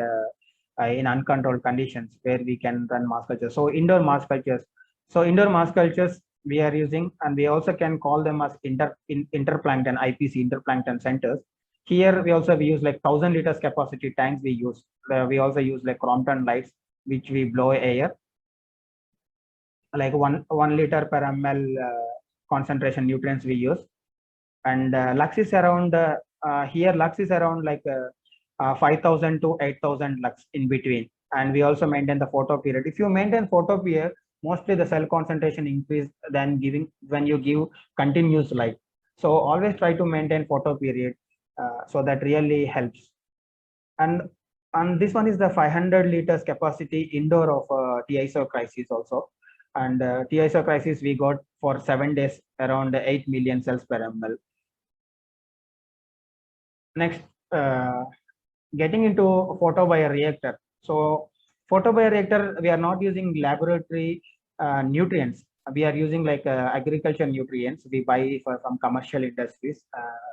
in uncontrolled conditions where we can run mass culture. So indoor mass cultures. So indoor mass cultures we are using, and we also can call them as interplankton, IPC, interplankton centers. Here we use like 1,000 liters capacity tanks we use. We also use like Crompton lights, which we blow air, like one liter per ml concentration nutrients we use. And lux is around, here lux is around like 5,000 to 8,000 lux in between. And we also maintain the photo period. If you maintain photo period, mostly the cell concentration increase than giving when you give continuous light. So always try to maintain photo period, so that really helps. And this one is the 500 liters capacity indoor of T-isochrysis also. And T-isochrysis we got for 7 days around 8 million cells per ml. Next, getting into photobioreactor. So photobioreactor, we are not using laboratory nutrients. We are using like agriculture nutrients we buy from commercial industries,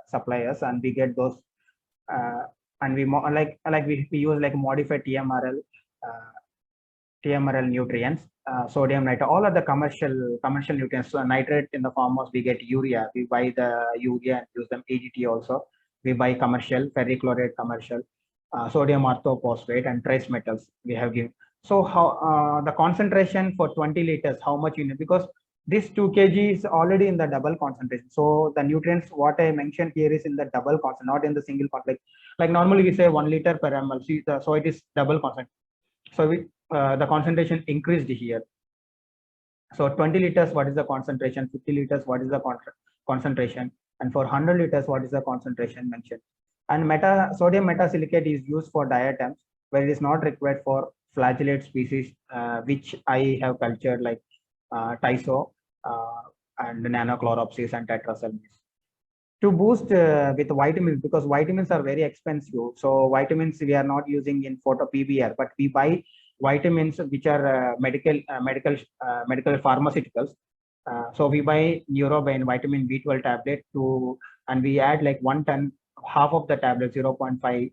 suppliers, and we get those, and we we use like modified TMRL nutrients, sodium nitrate, all of the commercial nutrients. So nitrate in the form of, we get urea, we buy the urea and use them. ADT also we buy commercial, ferrichlorate commercial, sodium orthophosphate, and trace metals we have given. So how the concentration for 20 liters, how much you need, because this 2 kg is already in the double concentration. So the nutrients what I mentioned here is in the double concentration, not in the single concentration. Like normally we say 1 liter per ml. So it is double concentration. So the concentration increased here. So 20 liters, what is the concentration? 50 liters, what is the concentration? And for 100 liters, what is the concentration mentioned? And sodium metasilicate is used for diatoms, where it is not required for flagellate species, which I have cultured, like Tyso and Nanochloropsis and Tetraselmis. To boost with vitamins, because vitamins are very expensive. So vitamins we are not using in photo PBR, but we buy vitamins which are medical pharmaceuticals. So we buy Neurobion vitamin B12 tablet and we add like 1 ton, half of the tablet, 0.5,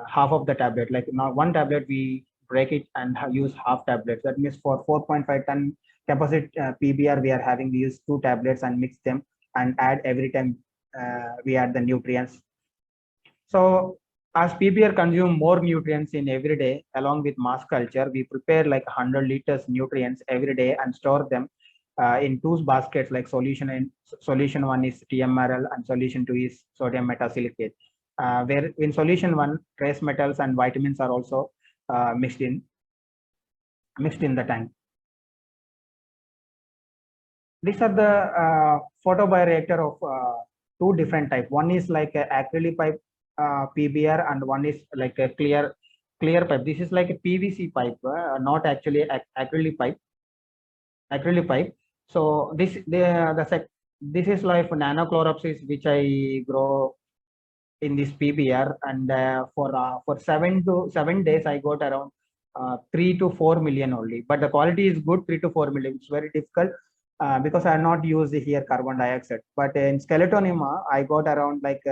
half of the tablet. Like now 1 tablet we break it and use half tablets. That means for 4.5 ton capacity PBR we are having, we use 2 tablets and mix them and add every time we add the nutrients. So as PBR consume more nutrients in every day along with mass culture, we prepare like 100 liters nutrients every day and store them in 2 baskets, like solution 1 is TMRL and solution 2 is sodium metasilicate. Where in solution 1, trace metals and vitamins are also mixed in the tank. These are the photobioreactor of 2 different types. One is like a acrylic pipe PBR, and one is like a clear pipe. This is like a PVC pipe, not actually acrylic pipe. So this is like Nanochloropsis, which I grow in this PBR, and for 7 days I got around 3 to 4 million only. But the quality is good, 3 to 4 million. It's very difficult because I not used here carbon dioxide. But in Skeletonema, I got around like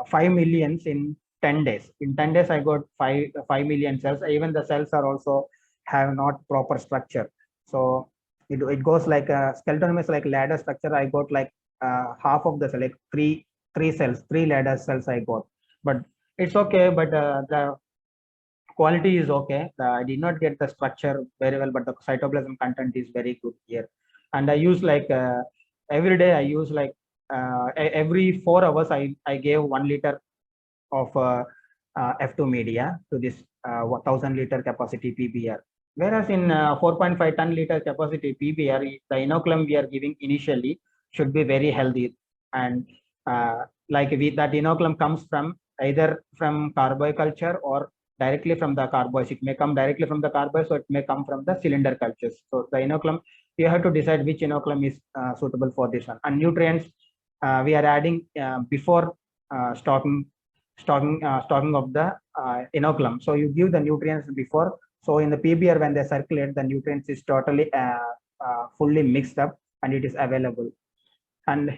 5 millions in 10 days. In 10 days, I got 5 million cells. Even the cells are also have not proper structure. So it goes like Skeletonema is like ladder structure. I got like half of the cell, like three cells, 3 ladder cells I got. But it's okay. But the quality is okay. I did not get the structure very well, but the cytoplasm content is very good here. And I use like every day I use like every 4 hours I gave 1 liter of F2 media to this 1,000 liter capacity PBR. Whereas in 4.5 ton liter capacity PBR, the inoculum we are giving initially should be very healthy. And that inoculum comes from either from carboculture or directly from the carboys. It may come directly from the carboys, or it may come from the cylinder cultures. So the inoculum, you have to decide which inoculum is suitable for this one. And nutrients we are adding before stocking of the inoculum. So you give the nutrients before. So in the PBR, when they circulate, the nutrients is totally fully mixed up and it is available. And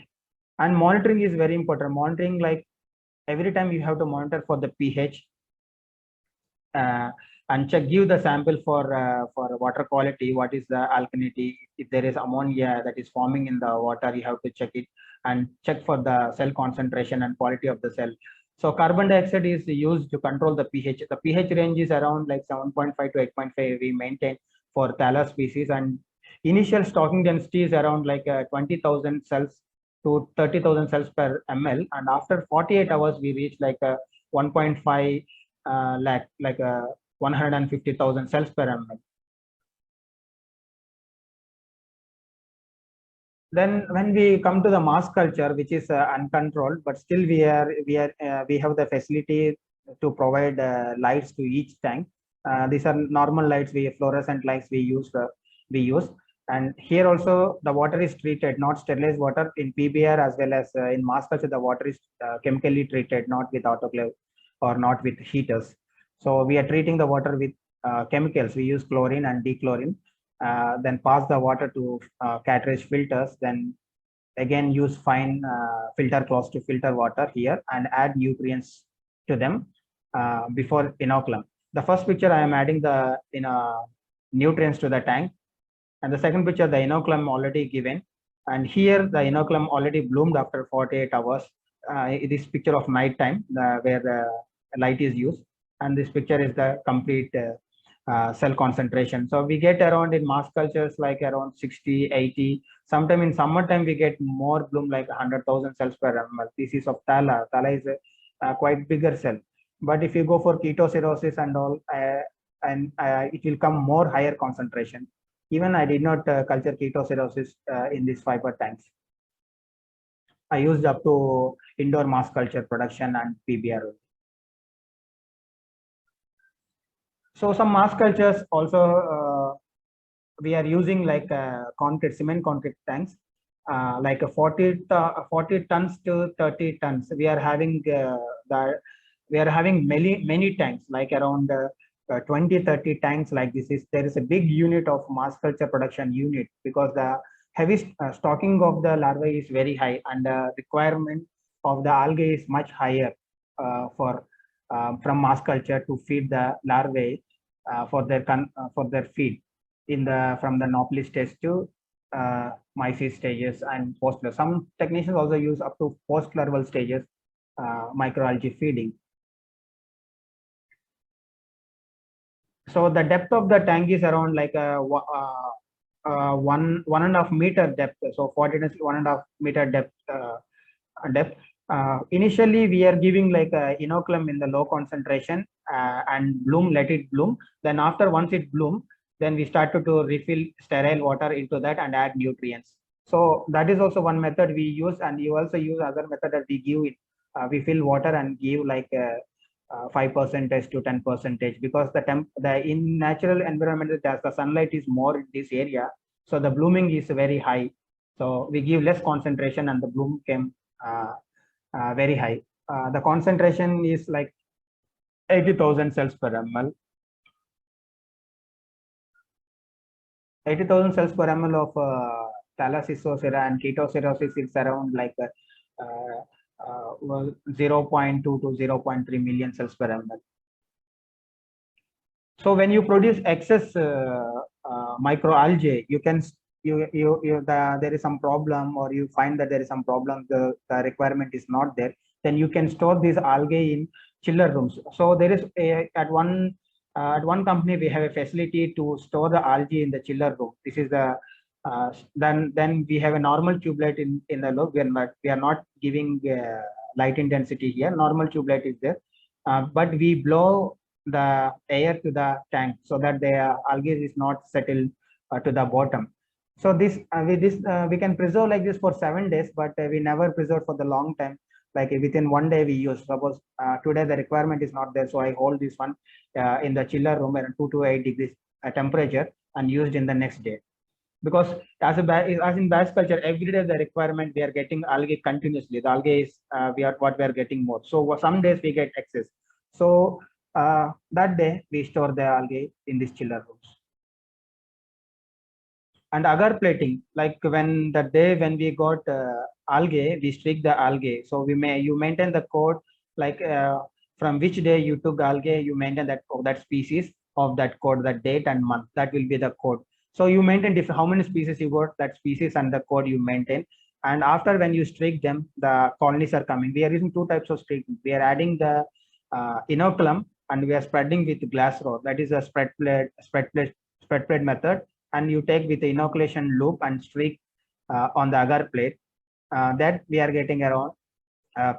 monitoring is very important. Monitoring, like every time you have to monitor for the pH. and give the sample for water quality. What is the alkalinity? If there is ammonia that is forming in the water, you have to check it and check for the cell concentration and quality of the cell. So carbon dioxide is used to control the pH. The pH range is around like 7.5 to 8.5 we maintain for Thala species, and initial stocking density is around like 20,000 cells to 30,000 cells per ml, and after 48 hours we reach like 1.5 lakh, like 150,000 cells per ml. Then when we come to the mass culture, which is uncontrolled, but still we have the facility to provide lights to each tank. These are normal lights, fluorescent lights we use. And here also the water is treated, not sterilized water in PBR as well as in mass culture. The water is chemically treated, not with autoclave or not with heaters. So we are treating the water with chemicals. We use chlorine and dechlorine. Then pass the water to cartridge filters, then again use fine filter cloths to filter water here and add nutrients to them before inoculum. The first picture I am adding the nutrients to the tank, and the second picture the inoculum already given, and here the inoculum already bloomed after 48 hours. This picture of night time where the light is used, and this picture is the complete cell concentration. So we get around in mass cultures like around 60, 80. Sometime in summertime we get more bloom like 100,000 cells per ml. This is of Thala. Thala is a quite bigger cell. But if you go for ketocirrhosis and all, it will come more higher concentration. Even I did not culture ketocirrhosis in these fiber tanks. I used up to indoor mass culture production and PBR. So some mass cultures also we are using like concrete, cement concrete tanks, like a 40 tons to 30 tons. We are having many tanks, like around 20, 30 tanks like this. There is a big unit of mass culture production unit, because the heavy stocking of the larvae is very high, and the requirement of the algae is much higher from mass culture to feed the larvae for their feed from the Nauplius stage to mysis stages and post. Some technicians also use up to post larval stages microalgae feeding. So the depth of the tank is around like one and a half meter depth. So 40 to 1.5 meter depth. Initially, we are giving like inoculum in the low concentration and let it bloom. Then after once it bloom, then we started to refill sterile water into that and add nutrients. So that is also one method we use, and you also use other method that we give it. We fill water and give like 5% to 10%, because the in natural environment, as the sunlight is more in this area, so the blooming is very high. So we give less concentration and the bloom came very high. The concentration is like 80,000 cells per ml. 80,000 cells per ml of Thalassosira and ketocirrhosis is around like 0.2 to 0.3 million cells per ml. So when you produce excess microalgae, there is some problem, or you find that there is some problem, the requirement is not there, then you can store these algae in chiller rooms. So there is at one company we have a facility to store the algae in the chiller room. This is the then we have a normal tubelite in the lobe. We are not giving light intensity here. Normal tubelite is there, but we blow the air to the tank so that the algae is not settled to the bottom. So we can preserve like this for 7 days, but we never preserve for the long time. Like within 1 day we use. Suppose today the requirement is not there, so I hold this one in the chiller room at 2 to 8 degrees temperature and used in the next day. Because as in batch culture, every day the requirement we are getting algae continuously. The algae is we are getting more. So some days we get excess. So that day we store the algae in these chiller rooms. And agar plating, like when we got algae, we streak the algae. So you maintain the coat like from which day you took algae, you maintain that that species of that code, that date and month. That will be the code. So you maintain how many species you got, that species and the code you maintain. And after when you streak them, the colonies are coming. We are using two types of streaking. We are adding the inoculum and we are spreading with glass rod. That is a spread plate method. And you take with the inoculation loop and streak on the agar plate. That we are getting around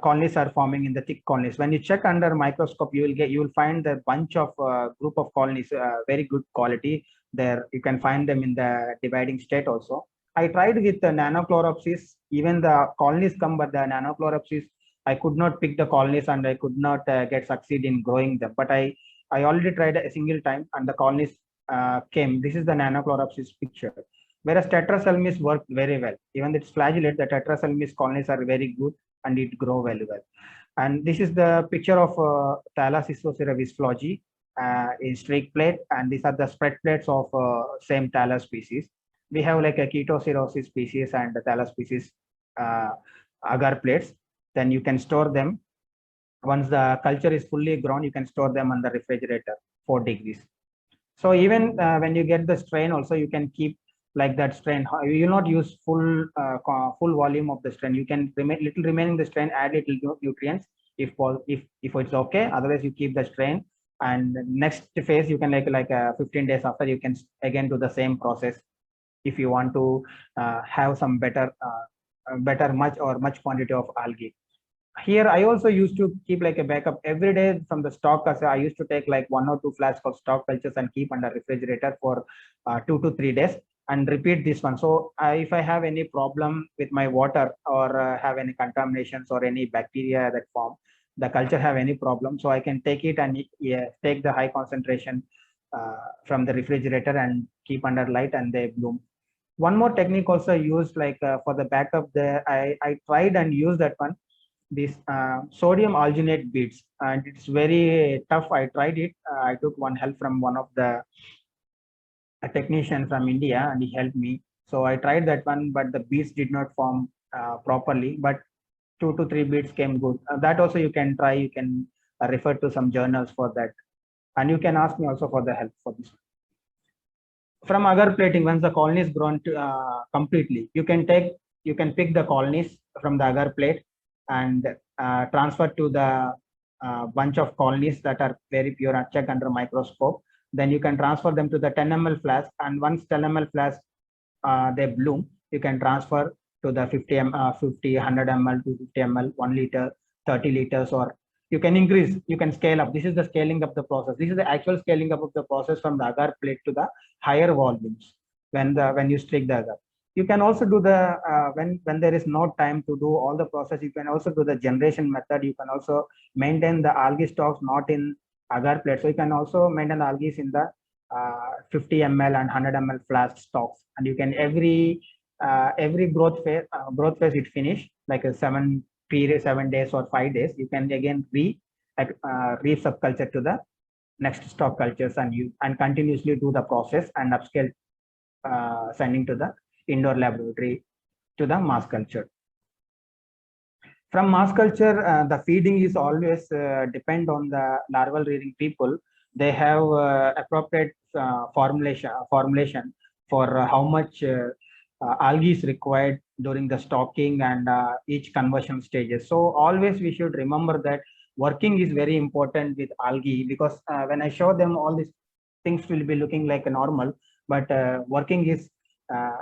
colonies are forming in the thick colonies. When you check under microscope, you will find a bunch of group of colonies, very good quality. There you can find them in the dividing state also. I tried with the Nanochloropsis. Even the colonies come, but the Nanochloropsis, I could not pick the colonies and I could not get succeed in growing them. But I already tried a single time and the colonies came. This is the Nanochloropsis picture. Whereas Tetraselmis worked very well. Even it's flagellate, the Tetraselmis colonies are very good and it grow very well. And this is the picture of Thalassoscira visflogi in streak plate, and these are the spread plates of same Thallus species. We have like a Chaetocerosis species and the Thallus species agar plates. Then you can store them. Once the culture is fully grown, you can store them on the refrigerator, 4 degrees. So even when you get the strain also, you can keep like that strain. You will not use full volume of the strain. You can remaining the strain, add little nutrients if it's okay. Otherwise, you keep the strain, and next phase you can like 15 days after you can again do the same process if you want to have some better much quantity of algae. Here I also used to keep like a backup every day from the stock. I used to take like 1 or 2 flasks of stock cultures and keep under refrigerator for 2 to 3 days and repeat this one. So if I have any problem with my water or have any contaminations or any bacteria that form, the culture have any problem, so I can take it and take the high concentration from the refrigerator and keep under light and they bloom. One more technique also used like for the backup there, I tried and used that one. This sodium alginate beads, and it's very tough. I tried it. I took one help from one of the technician from India and he helped me. So I tried that one, but the beads did not form properly, but 2 to 3 beads came good. That also you can try. You can refer to some journals for that. And you can ask me also for the help for this. From agar plating, once the colony is grown to, completely, you can pick the colonies from the agar plate and transfer to the bunch of colonies that are very pure and check under microscope. Then you can transfer them to the 10 ml flask, and once 10 ml flask they bloom, you can transfer to the 50, 100 ml, 250 ml, 1 liter, 30 liters, or you can increase, you can scale up. This is the scaling up the process. This is the actual scaling up of the process from the agar plate to the higher volumes when you streak the agar. You can also do the when there is no time to do all the process, you can also do the generation method. You can also maintain the algae stocks not in agar plate. So you can also maintain algae in the 50 ml and 100 ml flask stocks, and you can every growth phase it finish like a 7 days or 5 days. You can again re subculture to the next stock cultures and continuously do the process and upscale sending to the indoor laboratory to the mass culture. From mass culture, the feeding is always depend on the larval rearing people. They have appropriate formulation for how much algae is required during the stocking and each conversion stages. So always we should remember that working is very important with algae, because when I show them all these things will be looking like a normal, but working is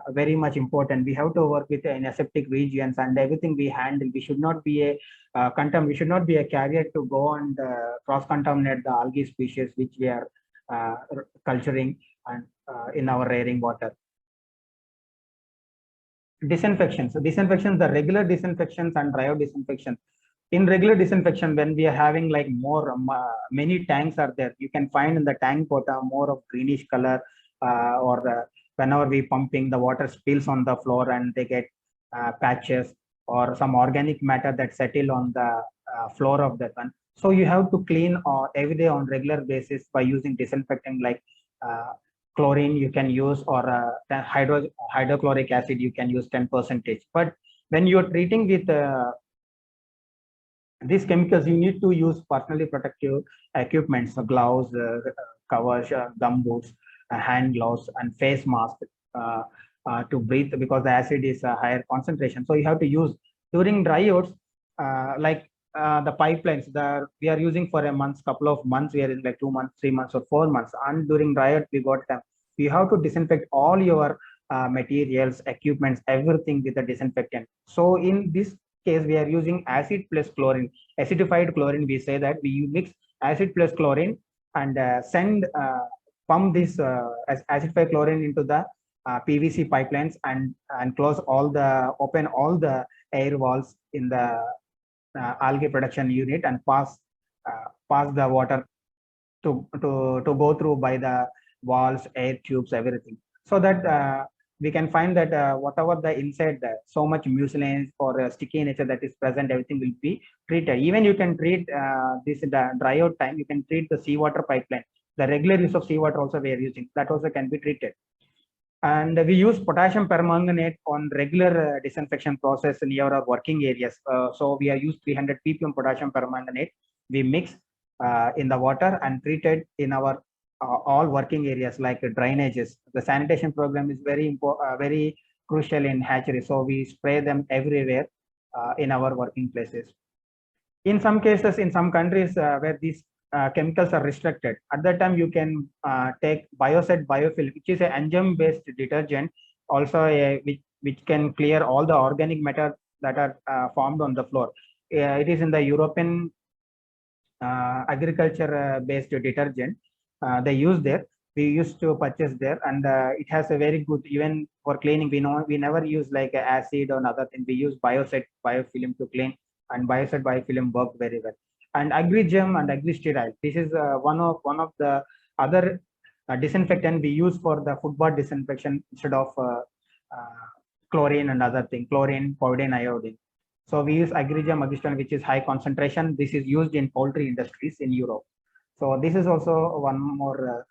very much important. We have to work with in aseptic regions and everything we handle. We should not be a we should not be a carrier to go and cross contaminate the algae species which we are culturing and in our rearing water. Disinfections, the regular disinfections and dry out disinfection. In regular disinfection, when we are having like more many tanks are there, you can find in the tank bottom more of greenish color or whenever we pumping, the water spills on the floor and they get patches or some organic matter that settle on the floor of that one. So you have to clean every day on regular basis by using disinfectant like chlorine you can use, or hydrochloric acid you can use 10%. But when you're treating with These chemicals, you need to use personally protective equipment, so gloves, covers, gum boots, hand gloves, and face mask uh, to breathe, because the acid is a higher concentration. So you have to use during dryouts, the pipelines that we are using for a month, couple of months, we are in like 2 months, 3 months, or 4 months. And during dryouts, we got them. You have to disinfect all your materials, equipments, everything with a disinfectant. So in this case, we are using acid plus chlorine, acidified chlorine. We say that we mix acid plus chlorine and pump this acidified chlorine into the PVC pipelines, and open all the air valves in the algae production unit, and pass the water to go through by the walls, air tubes, everything, so that we can find that whatever the inside, so much mucilage or sticky nature that is present, everything will be treated. Even you can treat this the dry out time, you can treat the seawater pipeline. The regular use of seawater also we are using, that also can be treated. And we use potassium permanganate on regular disinfection process near our working areas. So we are used 300 ppm potassium permanganate. We mix in the water and treat it in our all working areas like drainages. The sanitation program is very important, very crucial in hatchery. So we spray them everywhere in our working places. In some cases, in some countries where these chemicals are restricted, at that time you can take Biocide Biofilm, which is an enzyme-based detergent, also which can clear all the organic matter that are formed on the floor. It is in the European agriculture-based detergent. They use there. We used to purchase there, and it has a very good, even for cleaning. We never use like acid or another thing. We use Biocide Biofilm to clean, and Biocide Biofilm work very well. And Agrigem and Agristerile. This is one of the other disinfectant we use for the football disinfection instead of chlorine and other thing, chlorine, codeine, iodine. So we use Agrigem Agristerile, which is high concentration. This is used in poultry industries in Europe. So this is also one more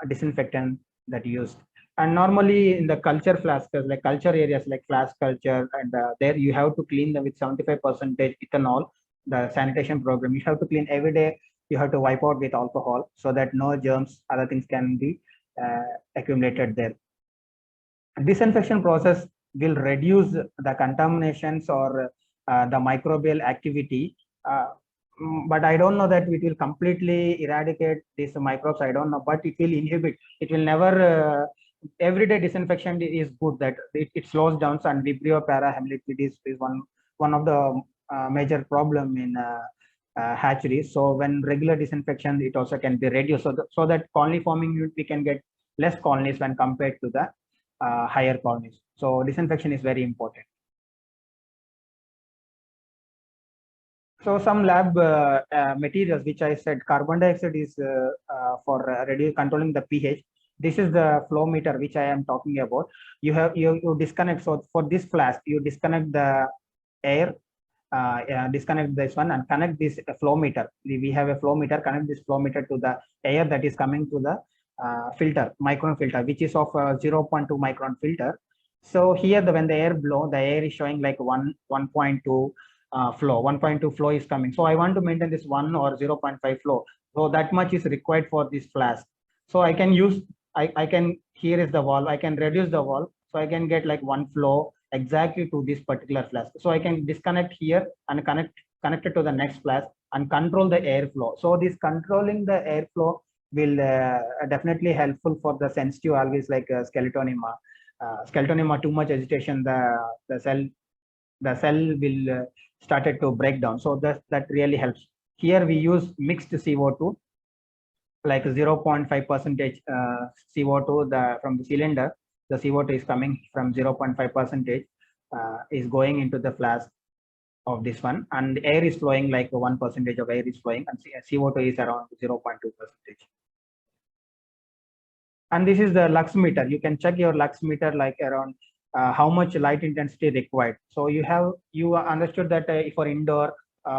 disinfectant that used. And normally in the culture flasks, like culture areas like flask culture, and there you have to clean them with 75% ethanol. The sanitation program, you have to clean every day. You have to wipe out with alcohol so that no germs, other things can be accumulated there. Disinfection process will reduce the contaminations or the microbial activity. But I don't know that it will completely eradicate these microbes. I don't know, but it will inhibit. It will never. Everyday disinfection is good. That it slows down, and Vibrio parahamelitis is one of the major problem in hatcheries. So when regular disinfection, it also can be reduced. So that colony forming unit, we can get less colonies when compared to the higher colonies. So disinfection is very important. So some lab materials, which I said, carbon dioxide is for controlling the pH. This is the flow meter which I am talking about. You disconnect. So for this flask, you disconnect the air, disconnect this one and connect this flow meter. We have a flow meter. Connect this flow meter to the air that is coming to the filter, micron filter, which is of 0.2 micron filter. So here, when the air blow, the air is showing like 1.2 flow. 1.2 flow is coming. So I want to maintain this 1 or 0.5 flow. So that much is required for this flask. So I can use, I can, here is the valve. I can reduce the valve. So I can get like 1 flow exactly to this particular flask. So I can disconnect here and connect it to the next flask and control the airflow. So this controlling the airflow will definitely helpful for the sensitive algae like Skeletonema. Skeletonema, too much agitation, the cell will started to break down. So that really helps. Here we use mixed CO2, like 0.5% CO2 from the cylinder. The CO2 is coming from 0.5% is going into the flask of this one, and air is flowing like 1% of air is flowing, and CO2 is around 0.2%. And this is the lux meter. You can check your lux meter like around how much light intensity required. So you understood that for indoor,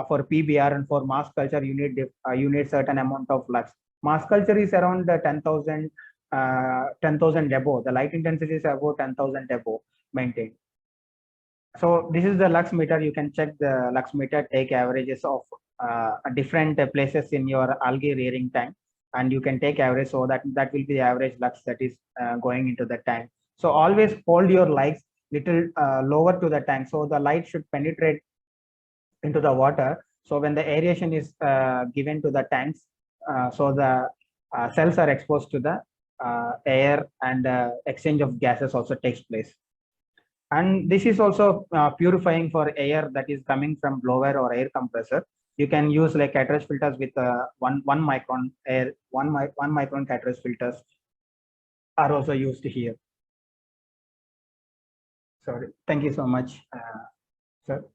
for PBR and for mass culture, you need certain amount of lux. Mass culture is around 10,000 above. The light intensity is about 10,000 above maintained. So this is the lux meter. You can check the lux meter, take averages of different places in your algae rearing tank, and you can take average. So that will be the average lux that is going into the tank. So always hold your lights little lower to the tank, so the light should penetrate into the water. So when the aeration is given to the tanks, so the cells are exposed to the air, and exchange of gases also takes place. And this is also purifying for air that is coming from blower or air compressor. You can use like cartridge filters with one micron air, one micron cartridge filters are also used here. Sorry, thank you so much, sir.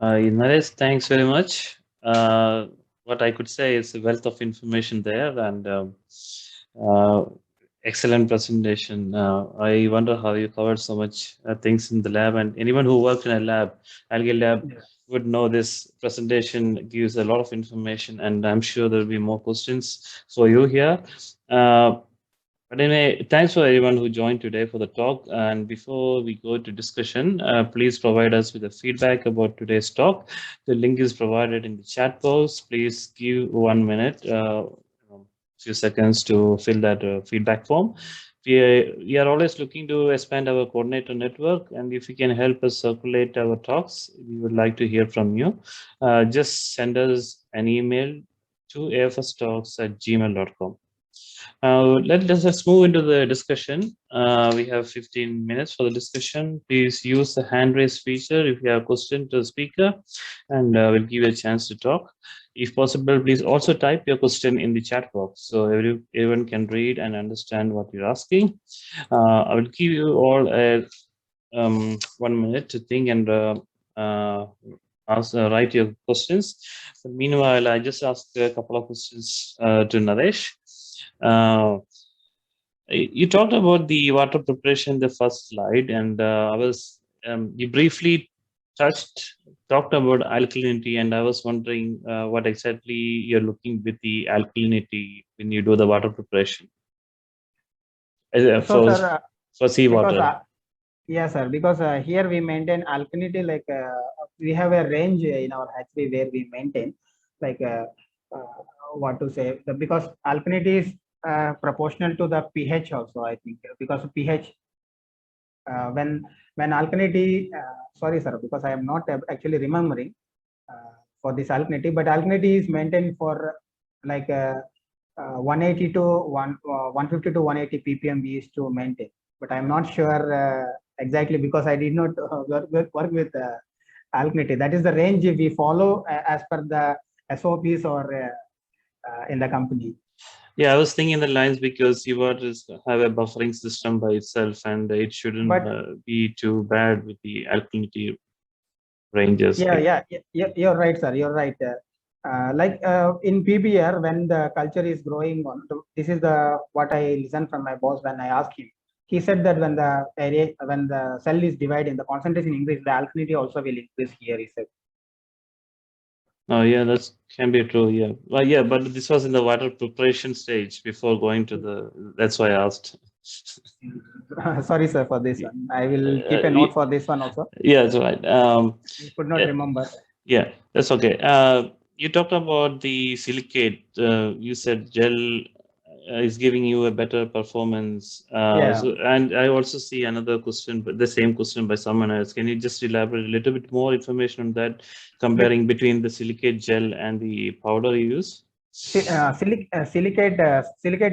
Naresh, thanks very much. What I could say is a wealth of information there, and uh, excellent presentation. I wonder how you covered so much things in the lab, and anyone who worked in a lab, algae lab, Yes. would know this presentation gives a lot of information, and I'm sure there'll be more questions for you here. Uh, but anyway, thanks for everyone who joined today for the talk. And before we go to discussion, please provide us with a feedback about today's talk. The link is provided in the chat box. Please give 1 minute, few seconds to fill that feedback form. We are always looking to expand our coordinator network, and if you can help us circulate our talks, we would like to hear from you. Just send us an email to afstalks@gmail.com. Let's move into the discussion. We have 15 minutes for the discussion. Please use the hand raise feature if you have a question to the speaker, and we'll give you a chance to talk. If possible, please also type your question in the chat box so everyone can read and understand what you're asking. I will give you all 1 minute to think and write your questions. But meanwhile, I just asked a couple of questions to Naresh. Uh, you talked about the water preparation in the first slide, and you briefly talked about alkalinity, and I was wondering what exactly you're looking with the alkalinity when you do the water preparation So sir, for because seawater. yes, sir, because here we maintain alkalinity, like we have a range in our hatchery where we maintain, like what to say, because alkalinity is proportional to the pH also, I think, because pH when alkalinity, sorry sir, because I am not actually remembering for this alkalinity, but alkalinity is maintained for like 180 to 150 to 180 ppm we used to maintain, but I'm not sure exactly because I did not work with alkalinity. That is the range we follow as per the SOPs or in the company. Yeah, I was thinking the lines because seawater have a buffering system by itself, and it shouldn't But be too bad with the alkalinity ranges. you're right, sir. You're right. Like in PBR, when the culture is growing on, this is the what I listened from my boss when I asked him. He said that when the area, when the cell is dividing, the concentration increase, the alkalinity also will increase here. He said. Oh, yeah, that can be true. Yeah. Well, yeah, but this was in the water preparation stage before going to the. That's why I asked. Sorry, sir, for this one. I will keep a Y- note for this one also. yeah, that's right. I could not Yeah, remember. yeah, that's okay. You talked about the silicate. You said gel is giving you a better performance. Yeah. And I also see another question, but the same question by someone else. Can you just elaborate a little bit more information on that, comparing between the silicate gel and the powder you use? Silicate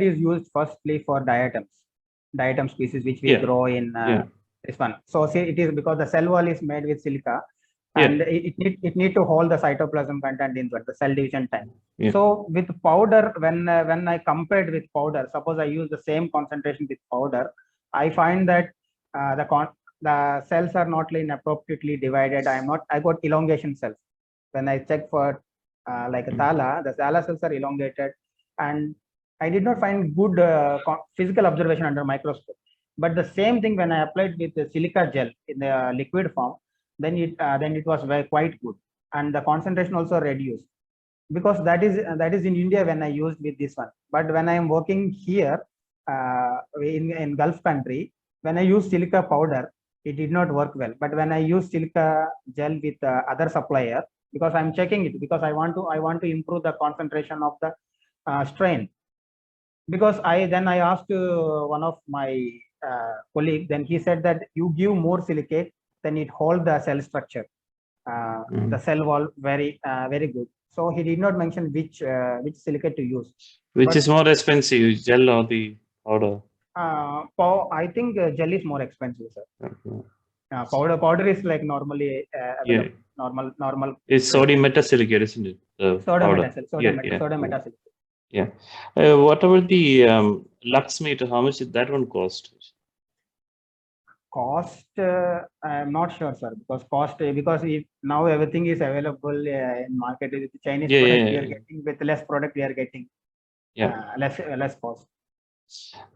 is used firstly for diatom species which we Yeah, grow in yeah, this one. So see, it is because the cell wall is made with silica, yeah, and it need to hold the cytoplasm content in the cell division time. yeah. So with powder, when I compared with powder, suppose I use the same concentration with powder, I find that the cells are not appropriately divided. I got elongation cells when I check for like a the Thala cells are elongated, and I did not find good physical observation under microscope. But the same thing when I applied with the silica gel in the liquid form, then it was quite good, and the concentration also reduced, because that is in India when I used with this one. But when I am working here in Gulf country, when I use silica powder, it did not work well. But when I use silica gel with other supplier, because I'm checking it, because I want to improve the concentration of the strain. Because I asked one of my colleague, then he said that you give more silicate, then it hold the cell structure, the cell wall very good. So he did not mention which silicate to use. Which But- is more expensive, gel or the powder? I think gel is more expensive, sir. Powder is like normally normal. It's sodium metasilicate, isn't it? Sodium powder. metasilicate. Yeah. What about the Lux meter? How much did that one cost? Cost, I'm not sure, sir, because if now everything is available in market with Chinese product, we are getting with less product, we are getting less cost.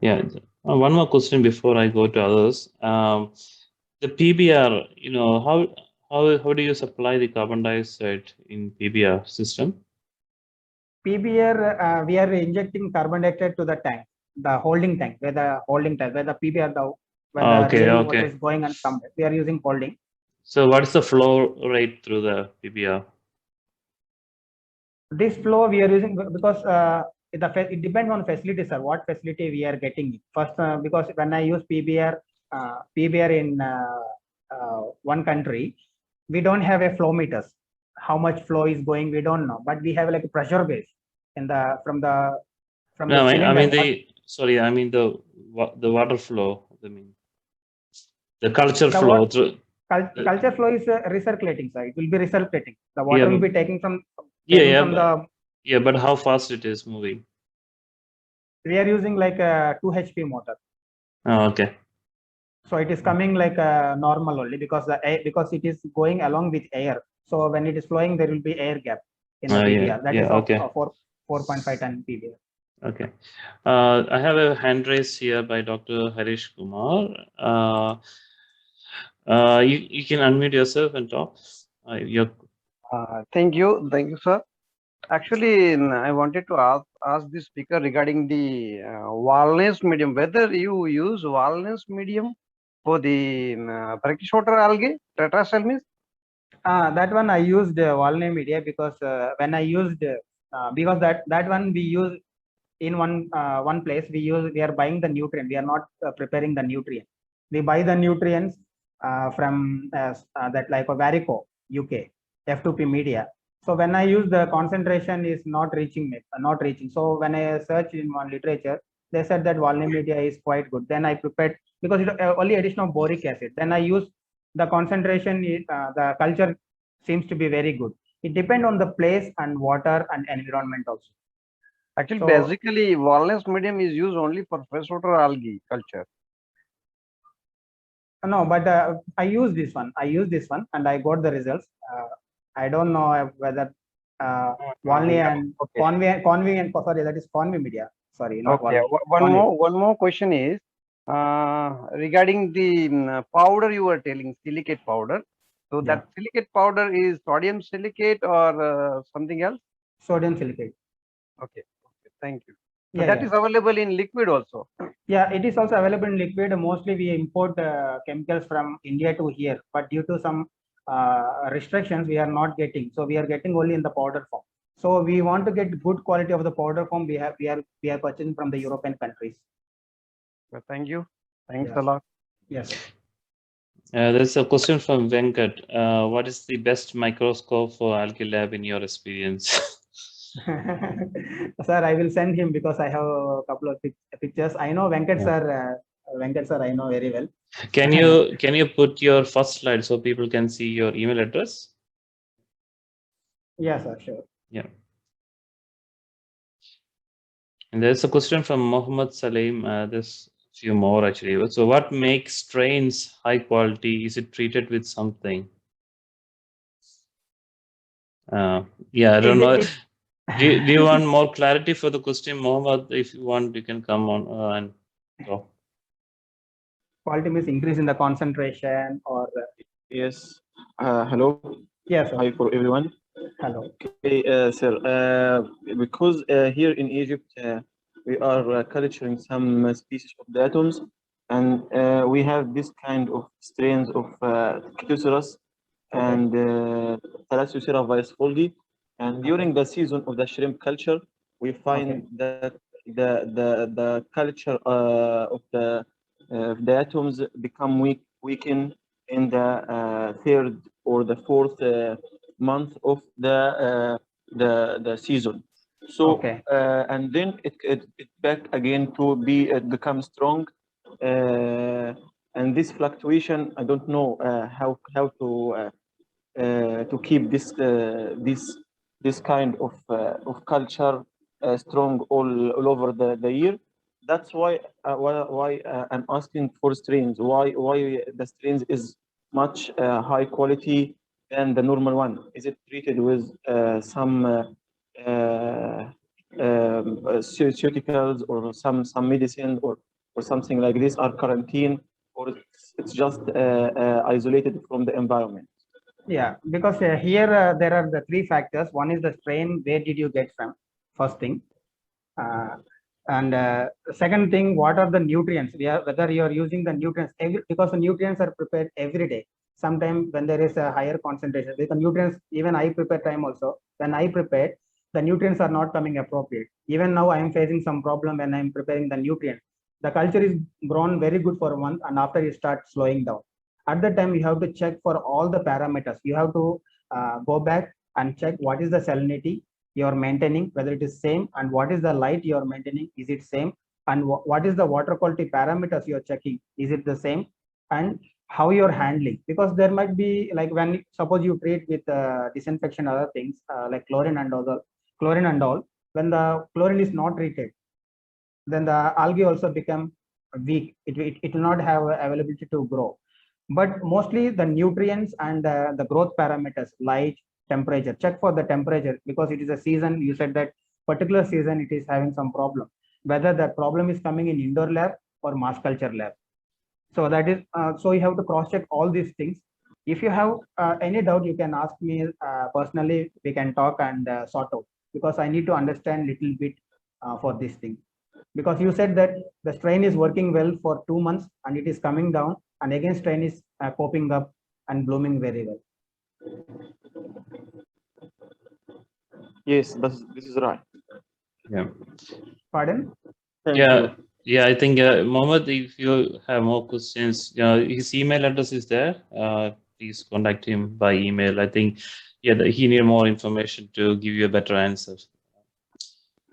Yeah. One more question before I go to others. The PBR, how do you supply the carbon dioxide in PBR system? PBR, we are injecting carbon dioxide to the tank, the holding tank, where the PBR, water is going and come. We are using holding. So what is the flow rate through the PBR? This flow we are using because it depends on facility, sir. What facility we are getting first? Because when I use PBR in one country, we don't have a flow meters. How much flow is going, we don't know. But we have like a pressure base in the from the cylinder. I mean the water flow. I mean the culture flow through. Culture flow is recirculating, sir. It will be recirculating. The water will be taking from. But how fast it is moving? We are using like a 2 HP motor. Oh, okay. So it is coming like normal only because it is going along with air. So when it is flowing, there will be air gap in the PBR. That is 4.5 ton PBR. Okay. I have a hand raise here by Dr. Harish Kumar. You can unmute yourself and talk. Thank you, sir. Actually, I wanted to ask the speaker regarding the Walnes medium, whether you use Walnes medium for the brackish water algae, Tetraselmis? That one I used Walnes media because when I used because that one we use in one place we are buying the nutrient. We are not preparing the nutrient. We buy the nutrients from that like a Varico UK F2P media. So when I use the concentration is not reaching. So when I search in one literature, they said that Walnes media is quite good. Then I prepared because it only addition of boric acid. Then I use the concentration. The culture seems to be very good. It depends on the place and water and environment also. Actually, basically, Walnes medium is used only for freshwater algae culture. No, but I use this one. And I got the results. I don't know whether Convey and sorry, that is Convey media. Sorry, not okay. One more question is regarding the powder you were telling, silicate powder. So that silicate powder is sodium silicate or something else? Sodium silicate. Okay. Thank you. So that is available in liquid also. Yeah, it is also available in liquid. Mostly we import chemicals from India to here, but due to some restrictions, we are not getting. So we are getting only in the powder form. So we want to get good quality of the powder form. We are purchasing from the European countries. Well, thank you. Thanks a lot. Yes. There's a question from Venkat. What is the best microscope for algae lab in your experience? Sir, I will send him because I have a couple of pictures. I know Venkat sir. Venkat sir, I know very well. Can you put your first slide so people can see your email address? Yes, sir, sure. Yeah. And there's a question from Mohammed Salim. There's a few more actually. So what makes strains high quality? Is it treated with something? I don't know. Do you want more clarity for the question, Mohammed? If you want, you can come on and talk. Quality means increase in the concentration or yes. Hello. Yes. Hi for everyone. Hello. Okay, sir. Because here in Egypt we are culturing some species of diatoms, and we have this kind of strains of Chytocerus and Thalassocera viresfoldi. And during the season of the shrimp culture, we find that the culture of the atoms become weaken in the third or the fourth month of the season. So Okay. and then it back again to it becomes strong, and this fluctuation, I don't know how to keep this kind of culture strong all over the year. That's why I'm asking for strains. Why the strains is much high quality than the normal one? Is it treated with some pharmaceuticals or some medicine or something like this, or quarantine, or it's just isolated from the environment? Yeah, because here there are the three factors. One is the strain. Where did you get from? First thing. And second thing, what are the nutrients? Whether you are using the nutrients because the nutrients are prepared every day. Sometimes when there is a higher concentration, because nutrients, even I prepare time also. When I prepare, the nutrients are not coming appropriate. Even now, I am facing some problem when I am preparing the nutrients. The culture is grown very good for a month, and after you start slowing down. At the time, you have to check for all the parameters. You have to go back and check what is the salinity you are maintaining, whether it is same, and what is the light you are maintaining, is it same, and what is the water quality parameters you are checking, is it the same, and how you're handling, because there might be like when suppose you treat with disinfection, other things like chlorine and all, when the chlorine is not treated, then the algae also become weak. It will not have availability to grow. But mostly the nutrients and the growth parameters, light, temperature, check for the temperature, because it is a season. You said that particular season it is having some problem, whether that problem is coming in indoor lab or mass culture lab. So that is so you have to cross check all these things. If you have any doubt, you can ask me personally. We can talk and sort out, because I need to understand little bit for this thing. Because you said that the strain is working well for 2 months and it is coming down, and again strain is popping up and blooming very well. Yes, this is right. Yeah. Pardon? Thank Yeah. you. Yeah, I think Mohammed, if you have more questions, his email address is there. Please contact him by email. I think, he need more information to give you a better answer.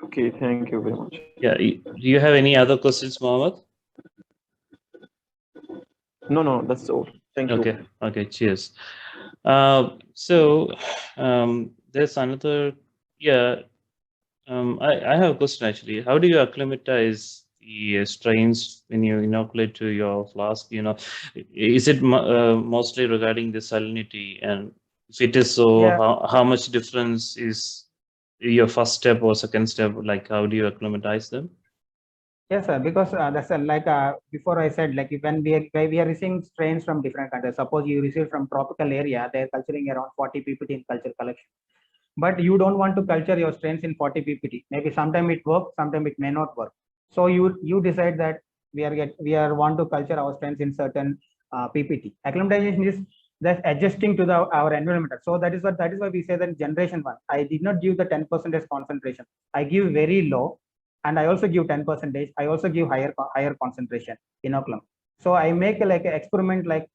Okay, thank you very much. Yeah, do you have any other questions, Mohammed? No, that's all. Thank you. Okay, cheers. So there's another, I have a question actually. How do you acclimatize the strains when you inoculate to your flask? Is it mostly regarding the salinity? And if it is so, Yeah. how much difference is your first step or second step? Like, how do you acclimatize them? Yes, sir. Because that's like before I said, like when we are receiving strains from different countries. Suppose you receive from tropical area, they're culturing around 40 ppt in culture collection. But you don't want to culture your strains in 40 ppt. Maybe sometime it works, sometime it may not work. So you decide that we are want to culture our strains in certain ppt. Acclimatization is just adjusting to our environment. So that is why we say that generation one, I did not give the 10% concentration. I give very low, and I also give 10%. I also give higher concentration inoculum. So I make like an experiment like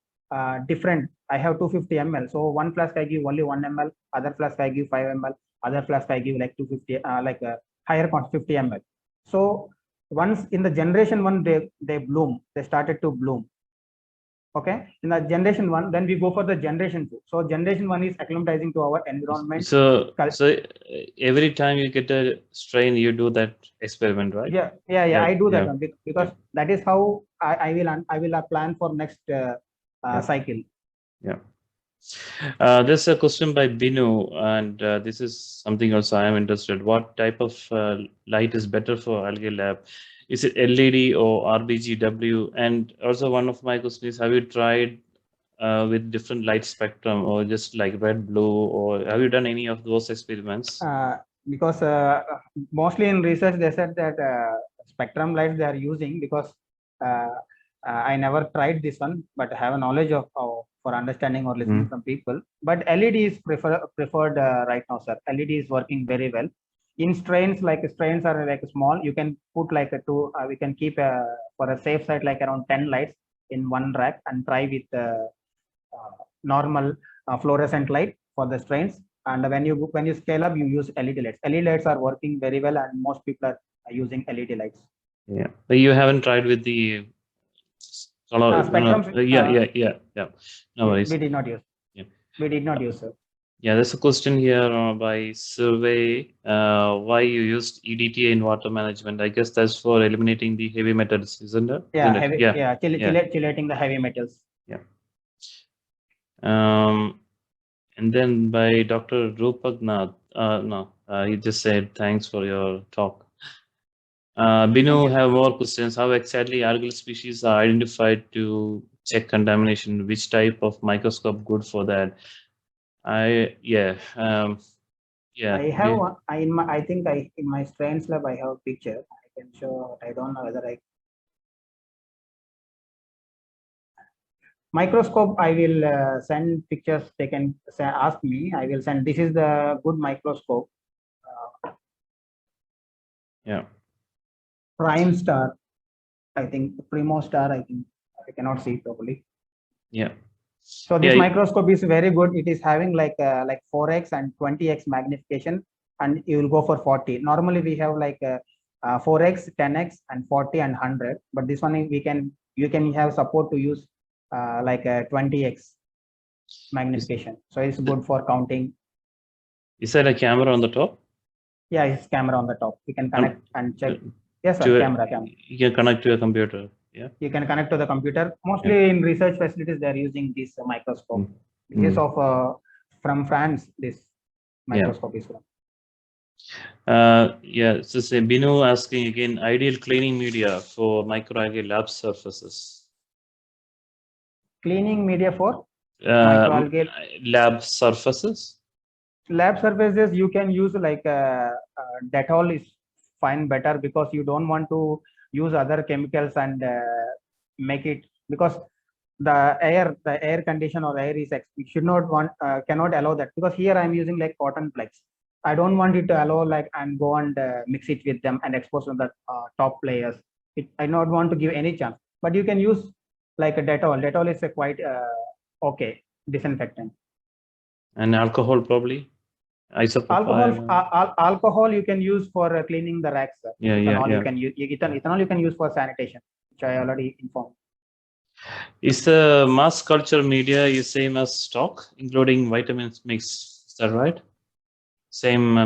different. I have 250 ml. So one flask I give only 1 ml, other flask I give 5 ml, other flask I give like 250, like a higher 50 ml. So once in the generation one, they bloom, they started to bloom. Okay, in the generation one, then we go for the generation two. So generation one is acclimatizing to our environment. So every time you get a strain, you do that experiment, right? Yeah. I do that one because that is how I will plan for next cycle. Yeah. There's a question by Binu, and this is something also I am interested. What type of light is better for algae lab? Is it LED or RBGW? And also one of my questions is, have you tried with different light spectrum, or just like red, blue, or have you done any of those experiments? Because mostly in research they said that spectrum lights they are using, because I never tried this one, but I have a knowledge of for understanding or listening Mm. from people. But LED is preferred right now, sir. LED is working very well. In strains, like strains are like small, you can put like a two. We can keep for a safe side like around 10 lights in one rack and try with normal fluorescent light for the strains. And when you scale up, you use LED lights. LED lights are working very well, and most people are using LED lights. Yeah, but you haven't tried with the color. Spectrum. Yeah. No worries. We did not use. Yeah. We did not use, sir. Yeah, there's a question here by survey. Why you used EDTA in water management? I guess that's for eliminating the heavy metals, isn't it? Yeah, Isn't it? heavy, Yeah. chelating the heavy metals. And then by Dr. Rupak Nath. He just said thanks for your talk. Binu have more questions. How exactly algal species are identified to check contamination? Which type of microscope good for that? I have one, I think in my strains lab I have a picture. I can show. I don't know whether I microscope. I will send pictures. They can ask me. I will send. This is the good microscope. Prime Star. I think Primo Star. I think I cannot see it properly. Yeah. So this microscope is very good. It is having like 4x and 20x magnification, and you will go for 40. Normally we have like 4x, 10x, and 40 and 100. But this one you can have support to use like 20x magnification. So it's good for counting. Is that a camera on the top? Yeah, it's camera on the top. You can connect and check. Yes, sir, camera. You can connect to a computer. Yeah. You can connect to the computer. Mostly in research facilities, they are using this microscope. This is of from France. This microscope is from. So say Binu asking again, ideal cleaning media for microalgae lab surfaces. Cleaning media for microalgae lab surfaces. Lab surfaces you can use like Dettol is fine better, because you don't want to use other chemicals and make it, because the air condition or air is we should not want cannot allow that, because here I'm using like cotton plex. I don't want it to allow like and go and mix it with them and expose on the top layers. I not want to give any chance, but you can use like a Dettol. Dettol is a quite okay disinfectant. And alcohol probably. Alcohol you can use for cleaning the racks. Ethanol you can use. Ethanol you can use for sanitation, which I already informed. Is the mass culture media is same as stock, including vitamins mix? Is that right? Same.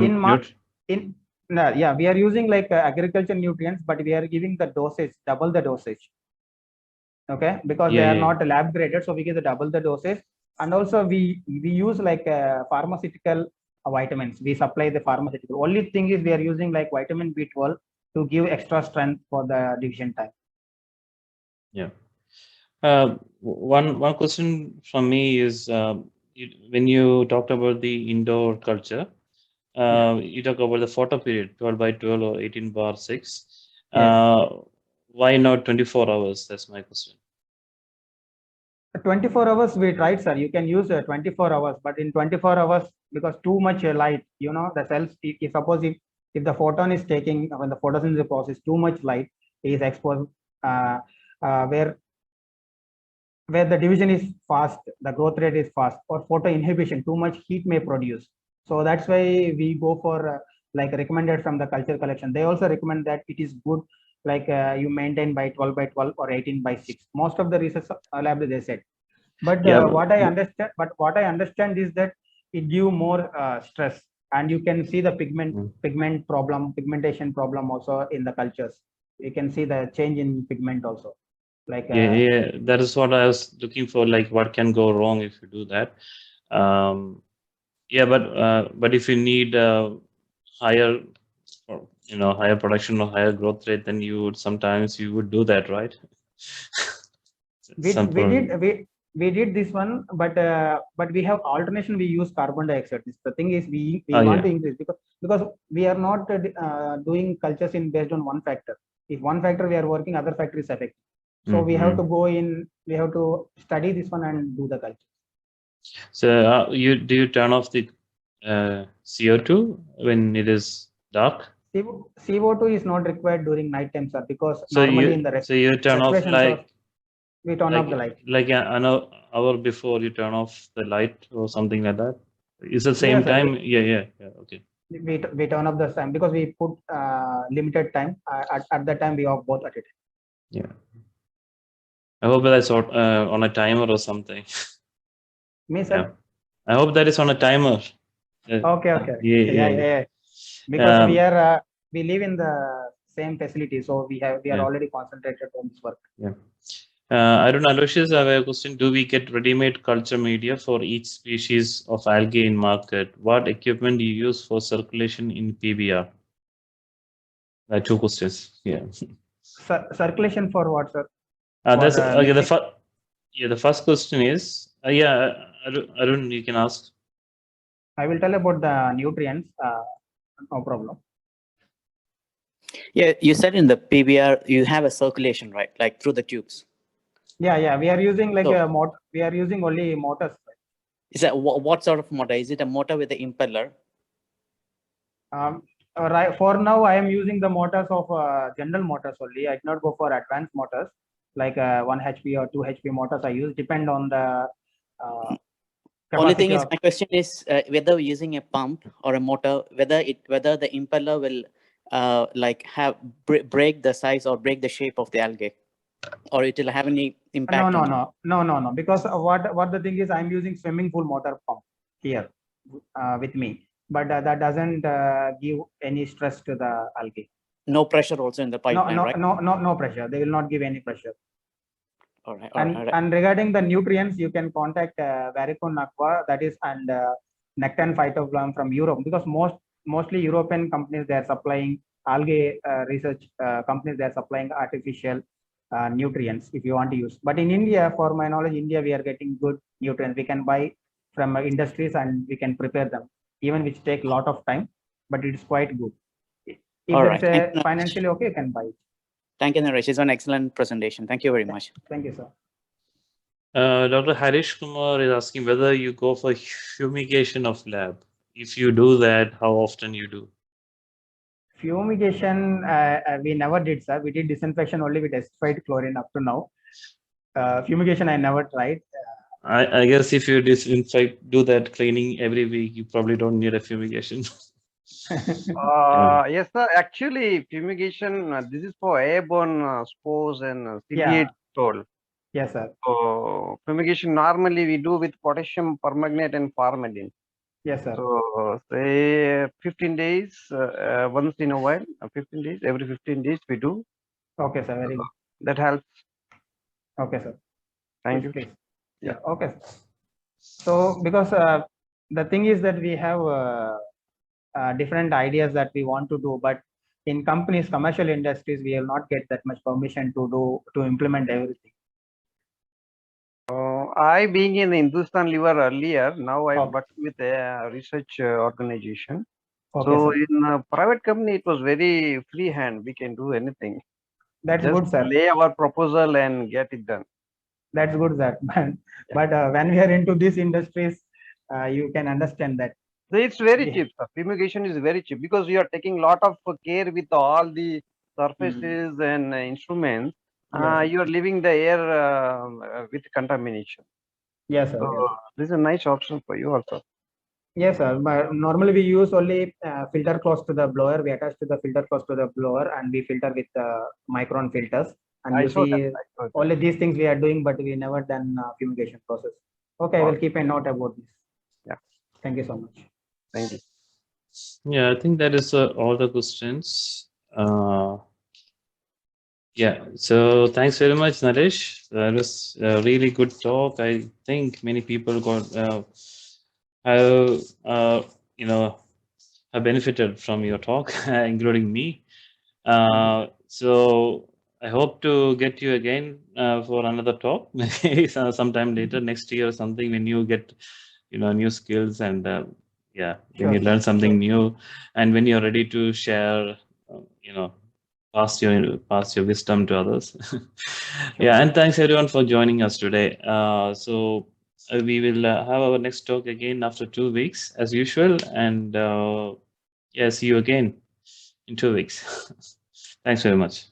Yeah, we are using like agriculture nutrients, but we are giving the dosage, double the dosage. Okay, because they are not lab graded, so we give the double the dosage, and also we use like pharmaceutical vitamins. We supply the pharmaceutical. Only thing is we are using like vitamin B12 to give extra strength for the division time. Yeah. One question from me is when you talked about the indoor culture, you talk about the photo period 12 by 12 or 18/6. Why not 24 hours? That's my question. 24 hours we tried, sir. You can use 24 hours, but in 24 hours, because too much light, the cells, suppose if the photon is taking, when the photosynthesis process, too much light is exposed, where the division is fast, the growth rate is fast, or photo inhibition, too much heat may produce. So that's why we go for like recommended from the culture collection. They also recommend that it is good, like you maintain by 12 by 12 or 18/6. Most of the research lab they said, but what I understand is that it give more stress, and you can see the pigmentation problem also in the cultures. You can see the change in pigment also. Like that is what I was looking for. Like, what can go wrong if you do that? But if you need higher production or higher growth rate, then sometimes you would do that, right? we did this one, but we have alternation. We use carbon dioxide. The thing is we want to increase, because we are not doing cultures based on one factor. If one factor we are working, other factor is affected. So we have Mhm. to go in, we have to study this one and do the culture. So do you turn off the CO2 when it is dark? CO2 is not required during night time, sir, because So normally in the you turn off reservations, sir, we turn off the light. like an hour before you turn off the light or something like that. Is the Yes, same sir, time? Yeah. Okay. we turn off the time because we put limited time. At that time, we off both at it. Yeah. I hope that's on a timer or something. Me, Yeah. sir. I hope that is on a timer. Okay. Yeah. Because we live in the same facility, so we are Yeah. already concentrated on this work. Yeah. I don't know, Aloysius, I have a question. Do we get ready-made culture media for each species of algae in market? What equipment do you use for circulation in PBR? Two questions. Yeah. Circulation for what, sir? That's For okay. mixing? The first question is Arun, you can ask. I will tell about the nutrients. No problem. Yeah, you said in the PBR you have a circulation, right? Like through the tubes. Yeah. We are using like So- a motor. We are using only motors. Is that what sort of motor? Is it a motor with the impeller? Right. For now, I am using the motors of general motors only. I did not go for advanced motors like 1 HP or 2 HP motors. I use depend on the Only thing capacity is, of. my question is whether using a pump or a motor, whether the impeller will like have break the size or break the shape of the algae, or it will have any impact on it. No. Because what the thing is, I'm using swimming pool motor pump here with me, but that doesn't give any stress to the algae. No pressure also in the pipeline, right? No pressure. They will not give any pressure. All right. And regarding the nutrients, you can contact Varicon Aqua, that is, and Nectan Phytoplasm from Europe, because mostly European companies, they are supplying algae research companies, they are supplying artificial nutrients if you want to use. But in India, for my knowledge, India, we are getting good nutrients. We can buy from industries and we can prepare them, even which take a lot of time, but it's quite good. If All it's right. financially okay, you can buy it. Thank you, Naresh. It's an excellent presentation. Thank you very much. Thank you, sir. Dr. Harish Kumar is asking whether you go for fumigation of lab. If you do that, how often you do? Fumigation, we never did, sir. We did disinfection only with acidified chlorine up to now. Fumigation, I never tried. I guess if you do that cleaning every week, you probably don't need a fumigation. Yes, sir. Actually, fumigation, this is for airborne spores and ciliate toll. Yes, sir. So, fumigation normally we do with potassium permanganate and formalin. Yes, sir. So, say 15 days, once in a while, 15 days, every 15 days we do. Okay, sir. Very good. That helps. Okay, sir. Thank you. Please. Yeah. Okay. So, because the thing is that we have different ideas that we want to do, but in companies, commercial industries, we will not get that much permission to implement everything. I being in Hindustan Liver earlier, now I Okay. work with a research organization. Okay, So sir. in a private company, it was very free hand. We can do anything. That's Just good, sir. lay our proposal and get it done. That's good, sir. But when we are into these industries, you can understand that. So it's very Yeah. cheap. Sir. Fumigation is very cheap because you are taking lot of care with all the surfaces and instruments. Yes. You are leaving the air with contamination. Yes, sir. So Yes. this is a nice option for you also. Yes, sir. But normally we use only filter close to the blower. We attach to the filter close to the blower and we filter with micron filters. And I you saw see that. only these things we are doing, but we never done fumigation process. Okay, I will keep a note about this. Yeah. Thank you so much. Thank you. Yeah, I think that is all the questions. Yeah, so thanks very much, Naresh. That was a really good talk. I think many people got have benefited from your talk, including me. So I hope to get you again for another talk, maybe sometime later next year or something, when you get new skills and when Sure, you learn something sure. new and when you're ready to share pass your wisdom to others. Yeah, and thanks everyone for joining us today. So we will have our next talk again after 2 weeks as usual, and yeah, see you again in 2 weeks. Thanks very much.